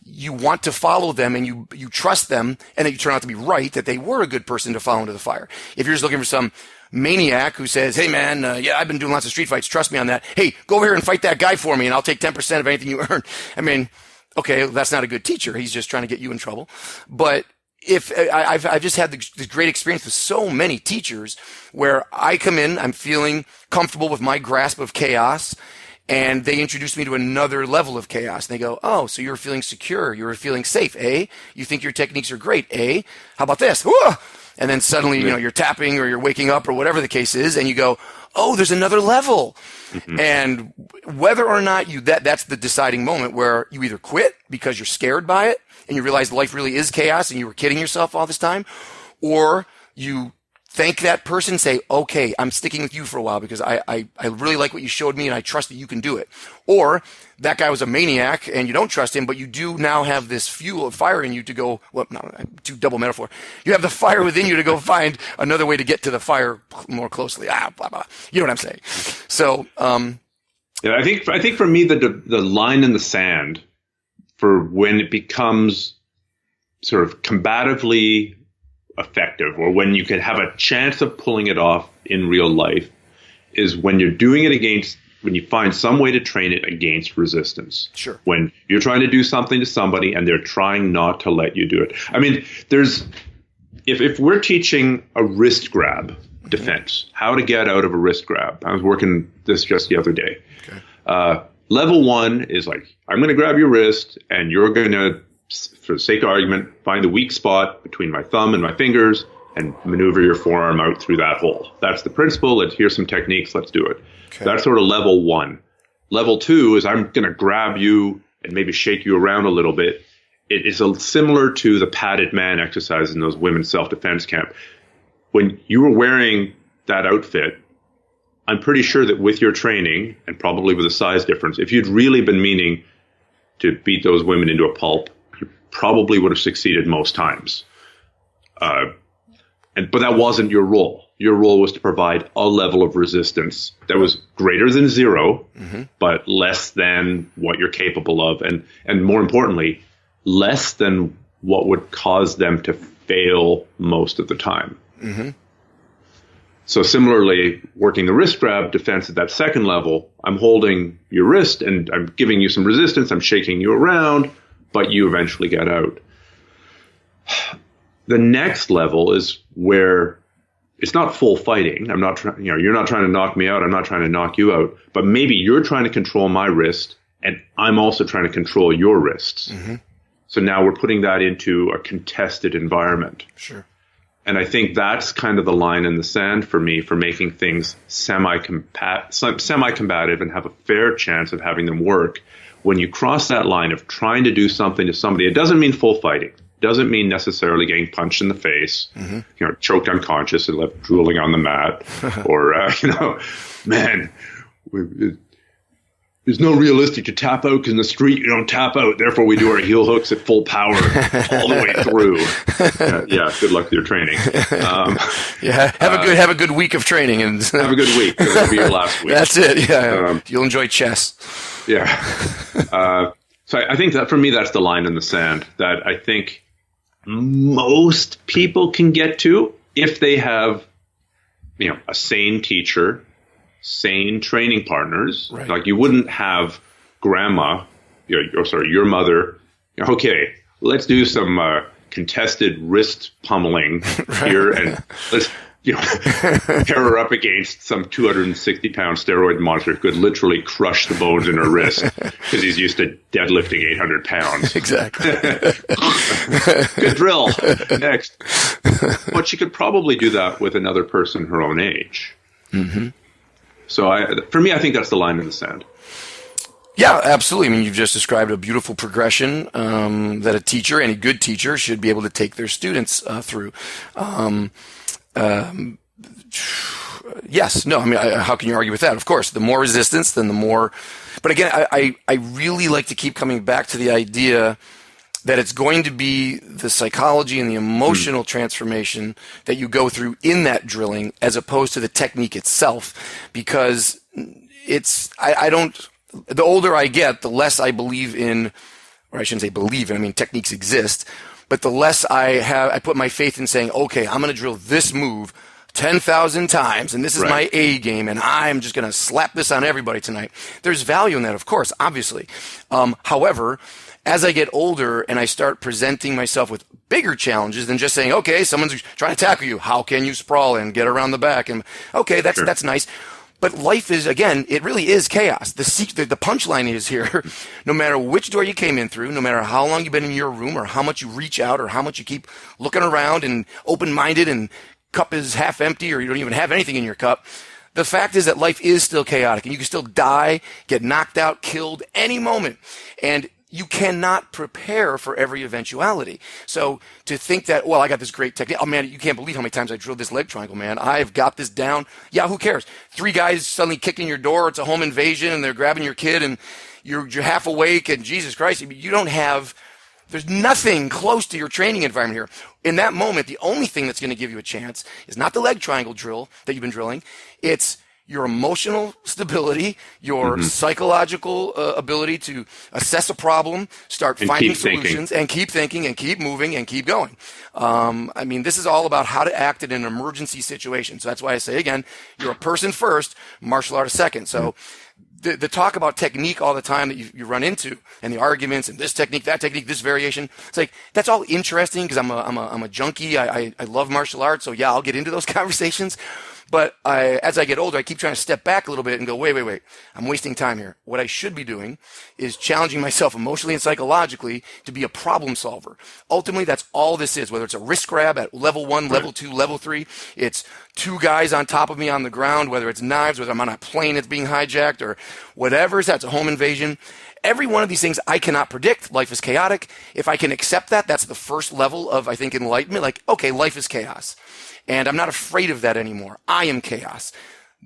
you want to follow them and you trust them, and that you turn out to be right, that they were a good person to follow into the fire. If you're just looking for some maniac who says, hey man, I've been doing lots of street fights, trust me on that. Hey, go over here and fight that guy for me and I'll take 10% of anything you earn. I mean, okay, that's not a good teacher. He's just trying to get you in trouble. But if I've just had the great experience with so many teachers where I come in, I'm feeling comfortable with my grasp of chaos, and they introduce me to another level of chaos. And they go, oh, so you're feeling secure. You're feeling safe, eh? You think your techniques are great, eh? How about this? Whoa! And then suddenly, you're tapping or you're waking up or whatever the case is, and you go, oh, there's another level. Mm-hmm. And whether or not that's the deciding moment where you either quit because you're scared by it and you realize life really is chaos and you were kidding yourself all this time, or you thank that person, say, okay, I'm sticking with you for a while because I really like what you showed me and I trust that you can do it. Or that guy was a maniac and you don't trust him, but you do now have this fuel of fire in you to go, well, no, too double metaphor. You have the fire within you to go find another way to get to the fire more closely. Blah, blah. You know what I'm saying? So, yeah, I think for me, the line in the sand for when it becomes sort of combatively effective, or when you can have a chance of pulling it off in real life, is when you're doing it when you find some way to train it against resistance. Sure. When you're trying to do something to somebody and they're trying not to let you do it. I mean, if we're teaching a wrist grab defense, how to get out of a wrist grab. I was working this just the other day. Okay. Level 1 is like, I'm going to grab your wrist and you're going to, for the sake of argument, find the weak spot between my thumb and my fingers and maneuver your forearm out through that hole. That's the principle. Here's some techniques. Let's do it. Okay. That's sort of level 1. Level 2 is I'm going to grab you and maybe shake you around a little bit. It is similar to the padded man exercise in those women's self-defense camp. When you were wearing that outfit, I'm pretty sure that with your training, and probably with a size difference, if you'd really been meaning to beat those women into a pulp, you probably would have succeeded most times. But that wasn't your role. Your role was to provide a level of resistance that was greater than 0, but less than what you're capable of. And more importantly, less than what would cause them to fail most of the time. Mm-hmm. So similarly, working the wrist grab defense at that second level, I'm holding your wrist and I'm giving you some resistance. I'm shaking you around, but you eventually get out. The next level is where it's not full fighting. I'm not trying, you're not trying to knock me out. I'm not trying to knock you out, but maybe you're trying to control my wrist and I'm also trying to control your wrists. Mm-hmm. So now we're putting that into a contested environment. Sure. And I think that's kind of the line in the sand for me for making things semi-combative and have a fair chance of having them work. When you cross that line of trying to do something to somebody, it doesn't mean full fighting. It doesn't mean necessarily getting punched in the face, choked unconscious and left drooling on the mat, or, man, it's no realistic to tap out because in the street you don't tap out. Therefore, we do our heel hooks at full power all the way through. Yeah, good luck with your training. Have a good week of training and have a good week. It'll be your last week. That's it. Yeah, you'll enjoy chess. Yeah. So I think that for me, that's the line in the sand that I think most people can get to if they have, a sane teacher, sane training partners. Right. Like you wouldn't have grandma, your mother. Okay, let's do some contested wrist pummeling here, and let's pair her up against some 260-pound steroid monster who could literally crush the bones in her wrist because he's used to deadlifting 800 pounds. Exactly. Good drill. Next. But she could probably do that with another person her own age. Mm-hmm. So for me, I think that's the line in the sand. Yeah, absolutely. I mean, you've just described a beautiful progression that a teacher, any good teacher, should be able to take their students through. Yes, no, I mean, how can you argue with that? Of course, the more resistance, then the more. But again, I really like to keep coming back to the idea that it's going to be the psychology and the emotional transformation that you go through in that drilling as opposed to the technique itself, because the older I get, the less I believe in, or I shouldn't say believe in, I mean, techniques exist, but the less I put my faith in saying, okay, I'm going to drill this move 10,000 times, and this is my A game, and I'm just going to slap this on everybody tonight. There's value in that, of course, obviously. However, as I get older and I start presenting myself with bigger challenges than just saying, okay, someone's trying to tackle you. How can you sprawl and get around the back? And okay, that's nice. But life is, again, it really is chaos. The punchline is here, no matter which door you came in through, no matter how long you've been in your room or how much you reach out or how much you keep looking around and open-minded and cup is half empty or you don't even have anything in your cup. The fact is that life is still chaotic and you can still die, get knocked out, killed any moment. And you cannot prepare for every eventuality. So to think that, well, I got this great technique. Oh, man, you can't believe how many times I drilled this leg triangle, man. I've got this down. Yeah, who cares? 3 guys suddenly kicking your door. It's a home invasion, and they're grabbing your kid, and you're half awake, and Jesus Christ, you don't have – there's nothing close to your training environment here. In that moment, the only thing that's going to give you a chance is not the leg triangle drill that you've been drilling. It's your emotional stability, your psychological ability to assess a problem, start finding solutions, and keep thinking, and keep moving, and keep going. I mean, this is all about how to act in an emergency situation. So that's why I say, again, you're a person first, martial art a second. So the talk about technique all the time that you run into, and the arguments, and this technique, that technique, this variation, it's like, that's all interesting because I'm a junkie. I love martial arts, so yeah, I'll get into those conversations. But as I get older, I keep trying to step back a little bit and go, wait. I'm wasting time here. What I should be doing is challenging myself emotionally and psychologically to be a problem solver. Ultimately, that's all this is, whether it's a wrist grab at level 1, level 2, level 3. It's 2 guys on top of me on the ground, whether it's knives, whether I'm on a plane that's being hijacked, or whatever. That's a home invasion. Every one of these things I cannot predict. Life is chaotic. If I can accept that, that's the first level of, I think, enlightenment. Like, okay, life is chaos. And I'm not afraid of that anymore. I am chaos.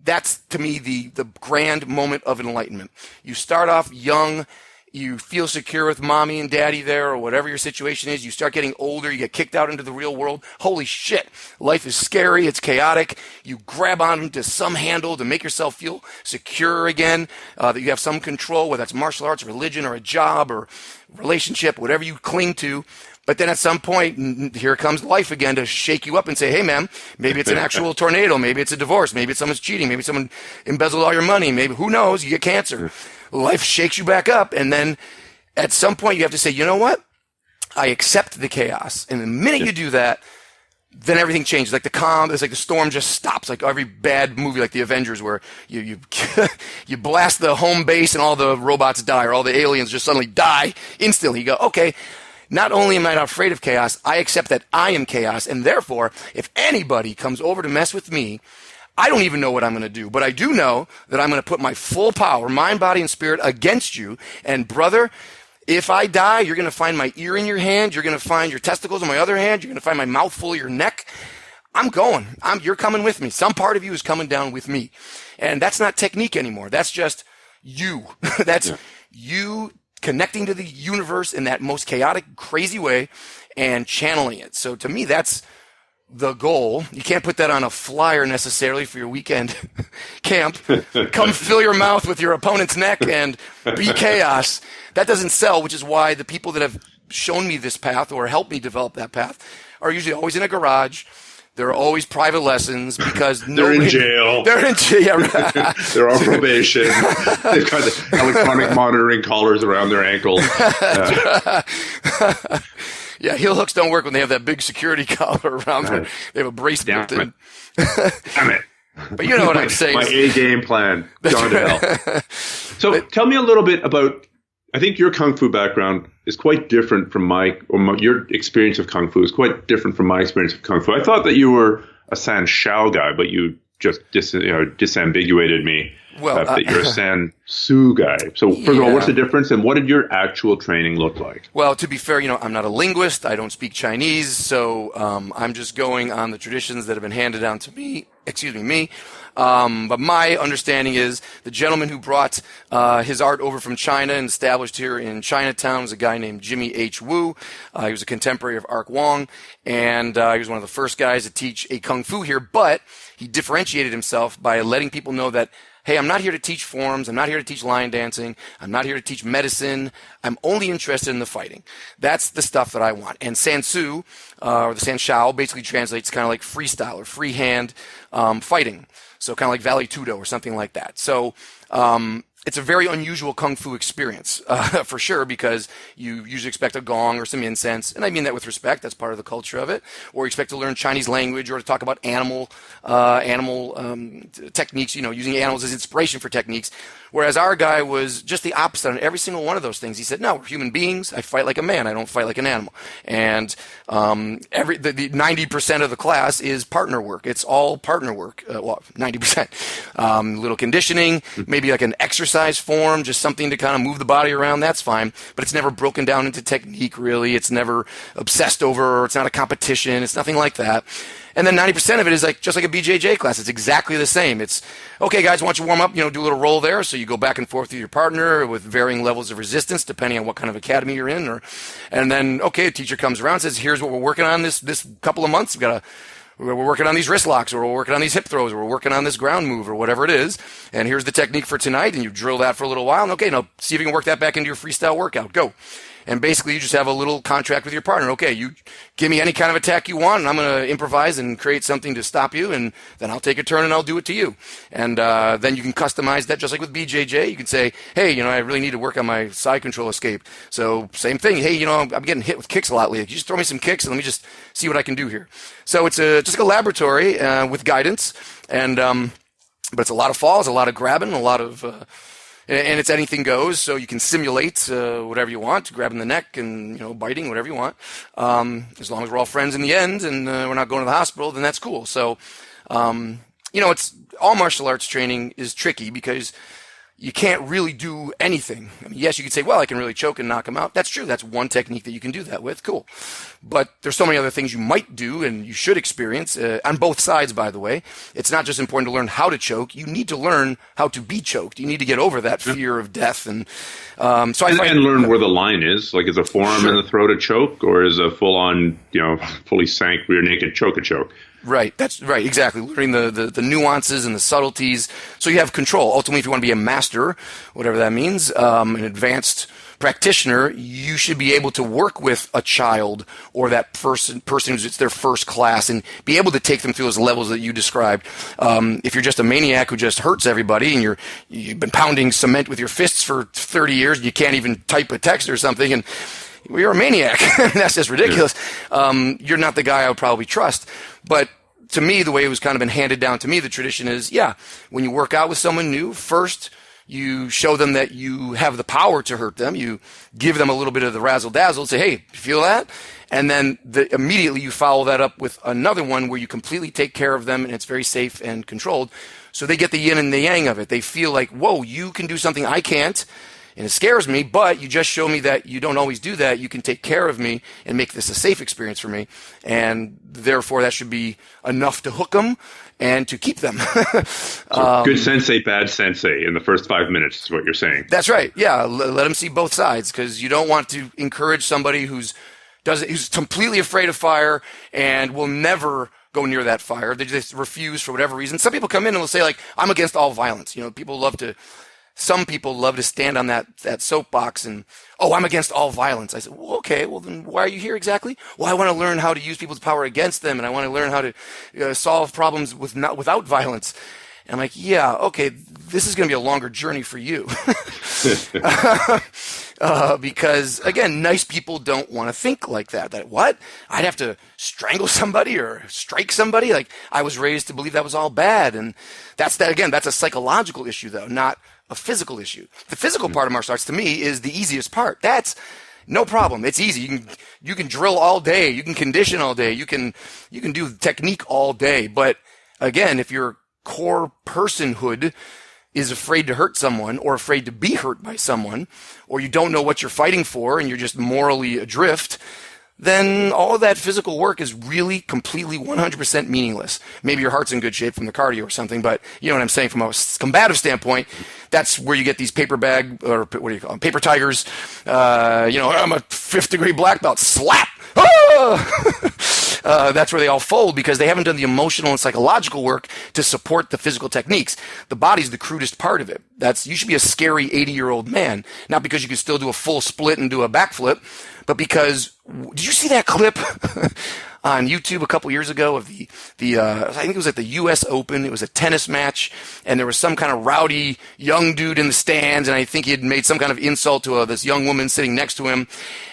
That's, to me, the grand moment of enlightenment. You start off young. You feel secure with mommy and daddy there, or whatever your situation is. You start getting older. You get kicked out into the real world. Holy shit. Life is scary. It's chaotic. You grab onto some handle to make yourself feel secure again, that you have some control, whether that's martial arts, religion, or a job, or relationship, whatever you cling to. But then at some point, here comes life again to shake you up and say, hey, man, maybe it's an actual tornado. Maybe it's a divorce. Maybe it's someone's cheating. Maybe someone embezzled all your money. Maybe, who knows, you get cancer. Life shakes you back up. And then at some point, you have to say, you know what? I accept the chaos. And the minute you do that, then everything changes. Like it's like the storm just stops. Like every bad movie, like the Avengers, where you you blast the home base and all the robots die, or all the aliens just suddenly die instantly. You go, okay. not only am I not afraid of chaos, I accept that I am chaos. And therefore, if anybody comes over to mess with me, I don't even know what I'm going to do, but I do know that I'm going to put my full power, mind, body, and spirit against you. And brother, if I die, you're going to find my ear in your hand. You're going to find your testicles in my other hand. You're going to find my mouth full of your neck. I'm going. You're coming with me. Some part of you is coming down with me. And that's not technique anymore. That's just you. That's you connecting to the universe in that most chaotic, crazy way and channeling it. So to me, that's the goal. You can't put that on a flyer necessarily for your weekend camp. Come fill your mouth with your opponent's neck and be chaos. That doesn't sell, which is why the people that have shown me this path or helped me develop that path are usually always in a garage. There are always private lessons because they're in jail. They're in jail. Yeah. They're on probation. They've got the electronic monitoring collars around their ankles. Yeah, heel hooks don't work when they have that big security collar around them. They have a brace built in. Damn it. But you know what I'm saying. My A game plan. Gone to hell. So tell me a little bit about, I think your Kung Fu background is quite different from your experience of Kung Fu is quite different from my experience of Kung Fu. I thought that you were a San Shao guy, but you just disambiguated me. Well, that you're a San Su guy. So first of all, what's the difference, and what did your actual training look like? Well, to be fair, I'm not a linguist. I don't speak Chinese, so I'm just going on the traditions that have been handed down to me. But my understanding is the gentleman who brought his art over from China and established here in Chinatown was a guy named Jimmy H. Wu. He was a contemporary of Kwon, and he was one of the first guys to teach a Kung Fu here, but he differentiated himself by letting people know that, hey, I'm not here to teach forms. I'm not here to teach line dancing. I'm not here to teach medicine. I'm only interested in the fighting. That's the stuff that I want. And Sansu, or the San Shao, basically translates kind of like freestyle or freehand fighting. So kind of like Valley Tudo or something like that. So it's a very unusual Kung Fu experience, for sure, because you usually expect a gong or some incense, and I mean that with respect. That's part of the culture of it. Or you expect to learn Chinese language or to talk about animal techniques, using animals as inspiration for techniques. Whereas our guy was just the opposite on every single one of those things. He said, no, we're human beings. I fight like a man. I don't fight like an animal. And the 90% of the class is partner work. It's all partner work. 90%. Little conditioning, maybe like an exercise form, just something to kind of move the body around. That's fine. But it's never broken down into technique, really. It's never obsessed over, or it's not a competition. It's nothing like that. And then 90% of it is just like a BJJ class. It's exactly the same. It's, okay, guys, why don't you warm up, do a little roll there. So you go back and forth with your partner with varying levels of resistance, depending on what kind of academy you're in. And then, okay, a teacher comes around and says, here's what we're working on this couple of months. We're working on these wrist locks, or we're working on these hip throws, or we're working on this ground move, or whatever it is. And here's the technique for tonight. And you drill that for a little while. And okay, now see if you can work that back into your freestyle workout. Go. And basically, you just have a little contract with your partner. Okay, you give me any kind of attack you want, and I'm going to improvise and create something to stop you, and then I'll take a turn and I'll do it to you. And then you can customize that, just like with BJJ. You can say, hey, I really need to work on my side control escape. So same thing. Hey, I'm getting hit with kicks a lot lately. You just throw me some kicks, and let me just see what I can do here. So it's just like a laboratory with guidance, and but it's a lot of falls, a lot of grabbing, a lot of and it's anything goes, so you can simulate whatever you want, grabbing the neck and biting, whatever you want. As long as we're all friends in the end and we're not going to the hospital, then that's cool. So, it's all martial arts training is tricky because you can't really do anything. I mean, yes, you could say, well, I can really choke and knock him out. That's true. That's one technique that you can do that with. Cool. But there's so many other things you might do and you should experience on both sides, by the way. It's not just important to learn how to choke. You need to learn how to be choked. You need to get over that fear of death. And so I find... And learn where the line is. Like, is a forearm in the throat a choke, or is a full-on, fully sank rear naked choke a choke? Right. That's right. Exactly. Learning the nuances and the subtleties. So you have control. Ultimately, if you want to be a master, whatever that means, an advanced practitioner, you should be able to work with a child or that person who's it's their first class and be able to take them through those levels that you described. If you're just a maniac who just hurts everybody and you've been pounding cement with your fists for 30 years and you can't even type a text or something, and you're a maniac. That's just ridiculous. You're not the guy I would probably trust. But to me, the way it was kind of been handed down to me, the tradition is, when you work out with someone new, first You show them that you have the power to hurt them. You give them a little bit of the razzle-dazzle, say, hey, you feel that? And then immediately you follow that up with another one where you completely take care of them and it's very safe and controlled. So they get the yin and the yang of it. They feel like, whoa, you can do something I can't, and it scares me, but you just show me that you don't always do that. You can take care of me and make this a safe experience for me. And therefore, that should be enough to hook them and to keep them. So good sensei, bad sensei in the first 5 minutes is what you're saying. That's right. Yeah, let them see both sides, because you don't want to encourage somebody who's completely afraid of fire and will never go near that fire. They just refuse for whatever reason. Some people come in and will say, like, I'm against all violence. You know, some people love to stand on that soapbox and, oh, I'm against all violence. I said, well, okay, well, then why are you here exactly? Well, I want to learn how to use people's power against them, and I want to learn how to solve problems without violence. And I'm like, yeah, okay, this is going to be a longer journey for you. Because, again, nice people don't want to think like that. That, what? I'd have to strangle somebody or strike somebody? Like, I was raised to believe that was all bad. And that's a psychological issue, though, not a physical issue. The physical part of martial arts, to me, is the easiest part. That's no problem. It's easy. You can drill all day. You can condition all day. You can do technique all day. But, again, if your core personhood is afraid to hurt someone or afraid to be hurt by someone, or you don't know what you're fighting for and you're just morally adrift, then all of that physical work is really completely 100% meaningless. Maybe your heart's in good shape from the cardio or something, but you know what I'm saying, from a combative standpoint, that's where you get these paper tigers. I'm a 5th degree black belt. Slap! That's where they all fold, because they haven't done the emotional and psychological work to support the physical techniques. The body's the crudest part of it. You should be a scary 80-year-old man, not because you can still do a full split and do a backflip, but because, did you see that clip on YouTube a couple years ago of I think it was at the U.S. Open. It was a tennis match, and there was some kind of rowdy young dude in the stands, and I think he had made some kind of insult to this young woman sitting next to him,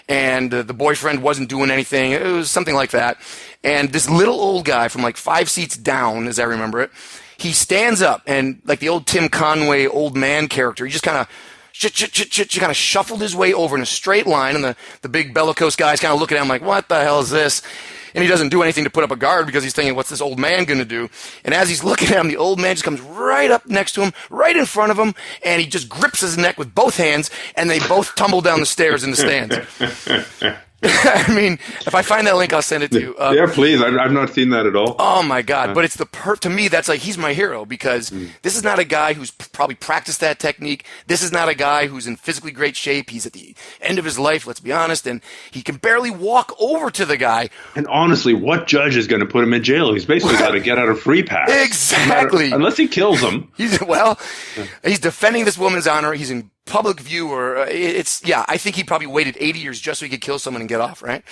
and the boyfriend wasn't doing anything. It was something like that. And this little old guy from like 5 seats down, as I remember it, he stands up, and like the old Tim Conway old man character, he just kind of kind of shuffled his way over in a straight line, and the big bellicose guy's kind of looking at him like, what the hell is this? And he doesn't do anything to put up a guard, because he's thinking, what's this old man going to do? And as he's looking at him, the old man just comes right up next to him, right in front of him, and he just grips his neck with both hands, and they both tumble down the stairs in the stands. I mean, if I find that link, I'll send it to you. Yeah, please. I've not seen that at all. Oh my God! But it's to me, that's like, he's my hero, because this is not a guy who's probably practiced that technique. This is not a guy who's in physically great shape. He's at the end of his life, let's be honest, and he can barely walk over to the guy. And honestly, what judge is going to put him in jail? He's basically got to get out of free pass. Exactly. Unless he kills him. He's defending this woman's honor. He's in public view, or I think he probably waited 80 years just so he could kill someone and get off, right?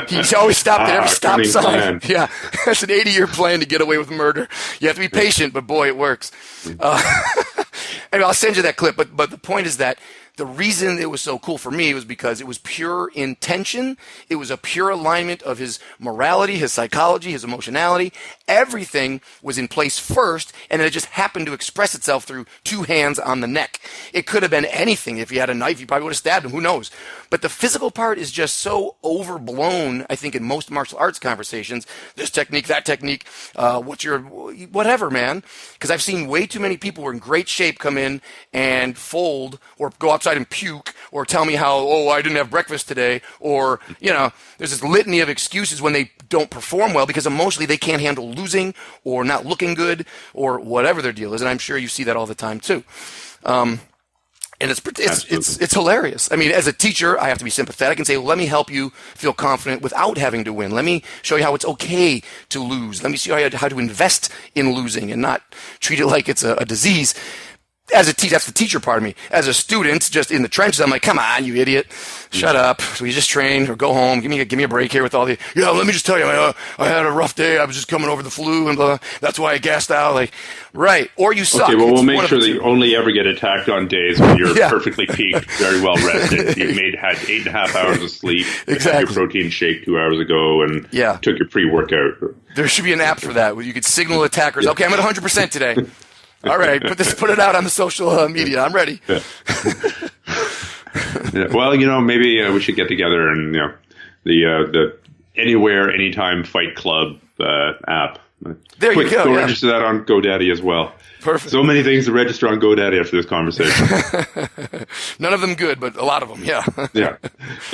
He's always stopped at every stop sign. Yeah, that's an 80-year plan to get away with murder. You have to be patient, but boy, it works. Anyway, I'll send you that clip, but the point is that the reason it was so cool for me was because it was pure intention. It was a pure alignment of his morality, his psychology, his emotionality. Everything was in place first, and then it just happened to express itself through 2 hands on the neck. It could have been anything. If he had a knife, he probably would have stabbed him. Who knows? But the physical part is just so overblown, I think, in most martial arts conversations. This technique, that technique, whatever, man. Because I've seen way too many people who are in great shape come in and fold, or go outside and puke, or tell me how, I didn't have breakfast today, or, there's this litany of excuses when they don't perform well, because emotionally they can't handle losing, or not looking good, or whatever their deal is. And I'm sure you see that all the time too. And it's hilarious. I mean, as a teacher, I have to be sympathetic and say, let me help you feel confident without having to win. Let me show you how it's okay to lose. Let me show you how to invest in losing and not treat it like it's a disease. As a teacher, that's the teacher part of me. As a student, just in the trenches, I'm like, come on, you idiot. Shut up. So you just train or go home. Give me a break here with all the, let me just tell you, I had a rough day. I was just coming over the flu and blah. That's why I gassed out. Like, right. Or you suck. Okay, well, we'll make sure that you only ever get attacked on days when you're perfectly peaked, very well rested. You've had 8.5 hours of sleep. Exactly. Had your protein shake 2 hours ago and took your pre-workout. There should be an app for that where you could signal attackers. Okay, I'm at 100% today. All right, put it out on the social media. I'm ready. Yeah. Yeah. Well, maybe we should get together and the Anywhere, Anytime Fight Club app. There you go. Go register that on GoDaddy as well. Perfect. So many things to register on GoDaddy after this conversation. None of them good, but a lot of them, yeah. Yeah.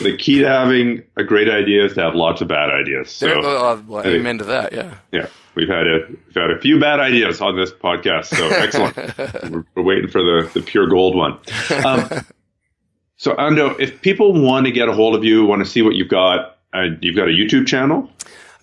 The key to having a great idea is to have lots of bad ideas. So, amen to that, yeah. Yeah. We've had a few bad ideas on this podcast, so excellent. We're waiting for the pure gold one. So, Ando, if people want to get a hold of you, want to see what you've got a YouTube channel?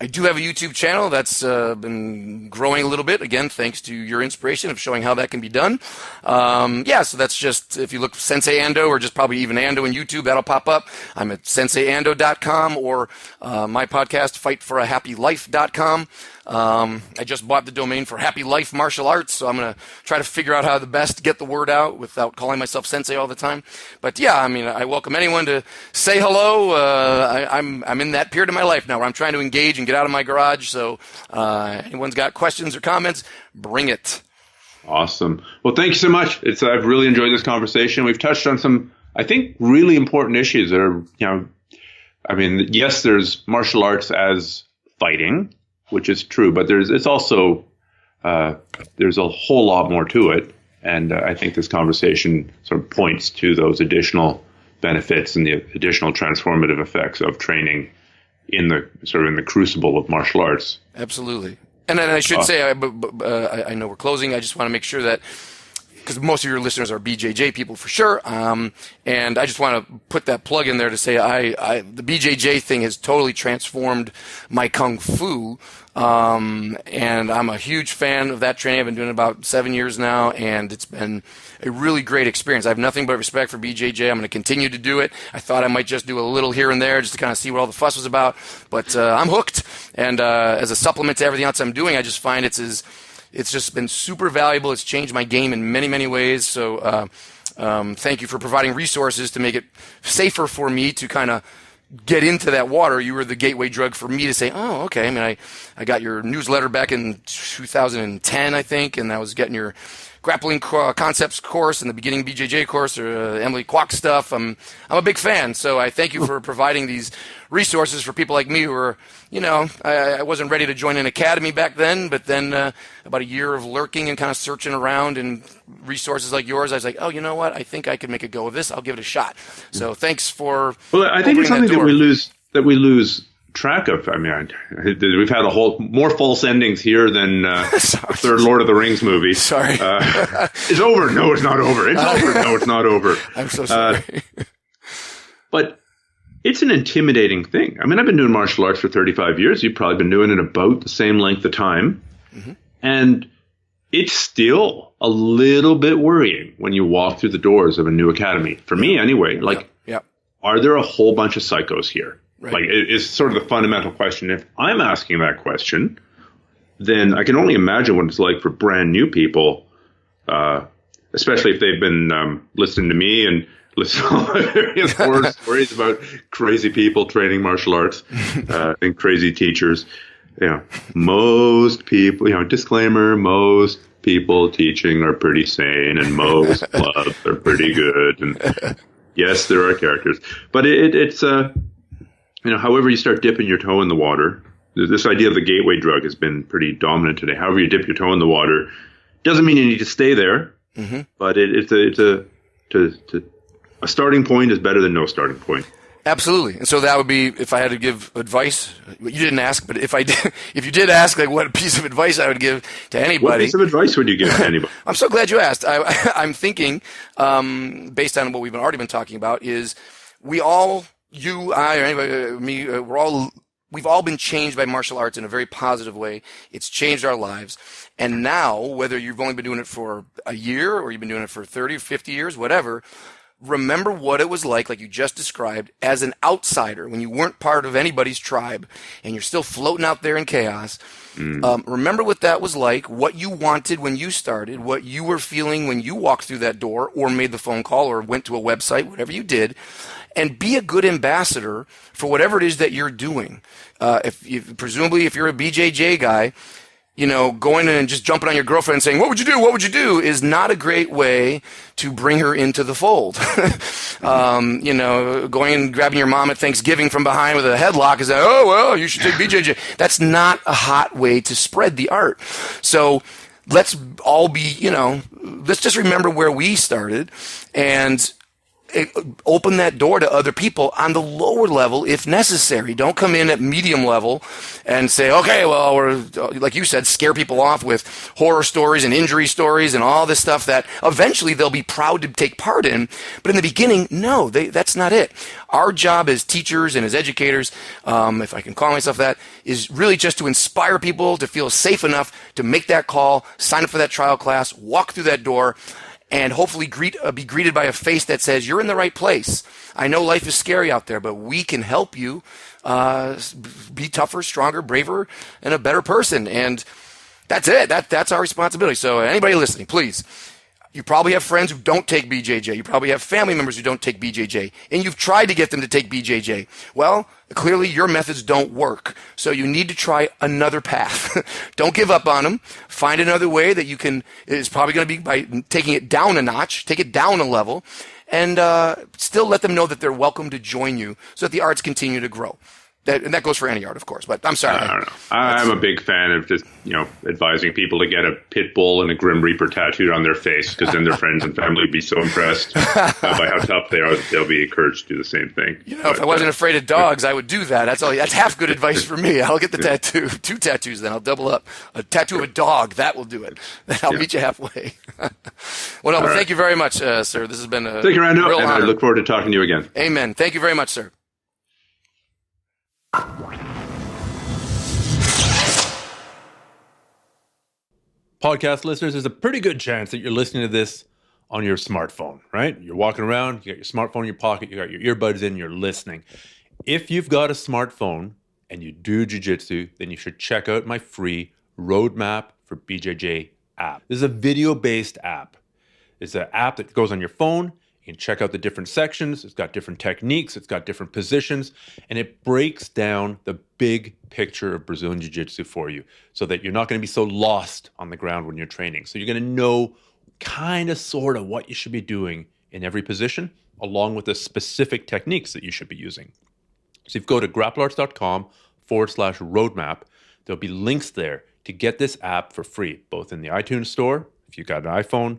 I do have a YouTube channel that's been growing a little bit, again, thanks to your inspiration of showing how that can be done. So that's just, if you look Sensei Ando or just probably even Ando in YouTube, that'll pop up. I'm at senseiando.com or my podcast, fightforahappylife.com. I just bought the domain for Happy Life Martial Arts, so I'm going to try to figure out how the best to get the word out without calling myself Sensei all the time. But yeah, I mean, I welcome anyone to say hello. I'm in that period of my life now where I'm trying to engage and get out of my garage. So anyone's got questions or comments, bring it. Awesome. Well, thank you so much. I've really enjoyed this conversation. We've touched on some, I think, really important issues that are, yes, there's martial arts as fighting, which is true, but there's a whole lot more to it, and I think this conversation sort of points to those additional benefits and the additional transformative effects of training in the crucible of martial arts. Absolutely, and then I should say, I know we're closing. I just want to make sure that, because most of your listeners are BJJ people for sure, and I just want to put that plug in there to say the BJJ thing has totally transformed my Kung Fu, and I'm a huge fan of that training. I've been doing it about 7 years now, and it's been a really great experience. I have nothing but respect for BJJ. I'm going to continue to do it. I thought I might just do a little here and there just to kind of see what all the fuss was about, but I'm hooked, and as a supplement to everything else I'm doing, I just find it's just been super valuable. It's changed my game in many, many ways. So thank you for providing resources to make it safer for me to kind of get into that water. You were the gateway drug for me to say, oh, okay. I mean, I got your newsletter back in 2010, I think, and I was getting your grappling concepts course and the beginning BJJ course, or Emily Kwok stuff. I'm a big fan, so I thank you for providing these resources for people like me who are, I wasn't ready to join an academy back then, but then about a year of lurking and kind of searching around and resources like yours, I was like, oh, you know what? I think I could make a go of this. I'll give it a shot. So thanks for. Well, I think it's something that we lose track of. I mean, we've had more false endings here than the third Lord of the Rings movie. Sorry. It's over. No, it's not over. It's over. No, it's not over. I'm so sorry. But it's an intimidating thing. I mean, I've been doing martial arts for 35 years. You've probably been doing it about the same length of time. Mm-hmm. And it's still a little bit worrying when you walk through the doors of a new academy. For me, anyway, are there a whole bunch of psychos here? Right. Like, it's sort of the fundamental question. If I'm asking that question, then I can only imagine what it's like for brand new people, especially if they've been listening to me and listening to various horror stories about crazy people training martial arts and crazy teachers. Most people, disclaimer, most people teaching are pretty sane and most clubs are pretty good. And yes, there are characters, but it's however you start dipping your toe in the water, this idea of the gateway drug has been pretty dominant today. However you dip your toe in the water doesn't mean you need to stay there, mm-hmm. but a starting point is better than no starting point. Absolutely. And so that would be, if I had to give advice, you didn't ask, but if you did ask, like, what piece of advice I would give to anybody. What piece of advice would you give to anybody? I'm so glad you asked. I'm thinking, based on what we've already been talking about, is we all, you, I, or anybody, me, we've all been changed by martial arts in a very positive way. It's changed our lives. And now, whether you've only been doing it for a year or you've been doing it for 30 or 50 years, whatever, remember what it was like you just described, as an outsider when you weren't part of anybody's tribe and you're still floating out there in chaos. Remember what that was like, what you wanted when you started, what you were feeling when you walked through that door or made the phone call or went to a website, whatever you did, and be a good ambassador for whatever it is that you're doing. Presumably, if you're a BJJ guy, going in and just jumping on your girlfriend and saying, "What would you do? What would you do?" is not a great way to bring her into the fold. Going and grabbing your mom at Thanksgiving from behind with a headlock is, "Oh, well, you should take BJJ." That's not a hot way to spread the art. So let's all be, let's just remember where we started and open that door to other people on the lower level if necessary. Don't come in at medium level and say, okay, well, we're, like you said, scare people off with horror stories and injury stories and all this stuff that eventually they'll be proud to take part in. But in the beginning, no, that's not it. Our job as teachers and as educators, if I can call myself that, is really just to inspire people to feel safe enough to make that call, sign up for that trial class, walk through that door, and hopefully be greeted by a face that says, you're in the right place. I know life is scary out there, but we can help you be tougher, stronger, braver, and a better person. And that's it. That's our responsibility. So anybody listening, please, you probably have friends who don't take BJJ. You probably have family members who don't take BJJ. And you've tried to get them to take BJJ. Well, clearly your methods don't work. So you need to try another path. Don't give up on them. Find another way that you can. It's probably going to be by taking it down a notch, take it down a level, and still let them know that they're welcome to join you so that the arts continue to grow. And that goes for any art, of course. But I'm sorry. I don't know. I'm a big fan of just, advising people to get a pit bull and a Grim Reaper tattooed on their face, because then their friends and family would be so impressed by how tough they are that they'll be encouraged to do the same thing. If I wasn't afraid of dogs, I would do that. That's half good advice for me. I'll get the tattoo. 2 tattoos then. I'll double up. A tattoo of a dog, that will do it. Then I'll meet you halfway. Well, thank you very much, sir. This has been a Thank you, Ando, real and honor. I look forward to talking to you again. Amen. Thank you very much, sir. Podcast listeners, there's a pretty good chance that you're listening to this on your smartphone, right? You're walking around, you got your smartphone in your pocket, you got your earbuds in, you're listening. If you've got a smartphone and you do jiu-jitsu, then you should check out my free Roadmap for BJJ app. This is a video-based app. It's an app that goes on your phone. You can check out the different sections. It's got different techniques. It's got different positions. And it breaks down the big picture of Brazilian Jiu-Jitsu for you so that you're not going to be so lost on the ground when you're training. So you're going to know kind of, sort of what you should be doing in every position, along with the specific techniques that you should be using. So if you go to grapplearts.com/roadmap, there'll be links there to get this app for free, both in the iTunes store, if you've got an iPhone,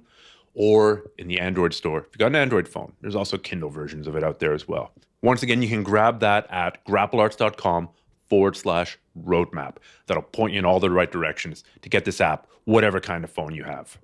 or in the Android store. If you've got an Android phone, there's also Kindle versions of it out there as well. Once again, you can grab that at grapplearts.com/roadmap. That'll point you in all the right directions to get this app, whatever kind of phone you have.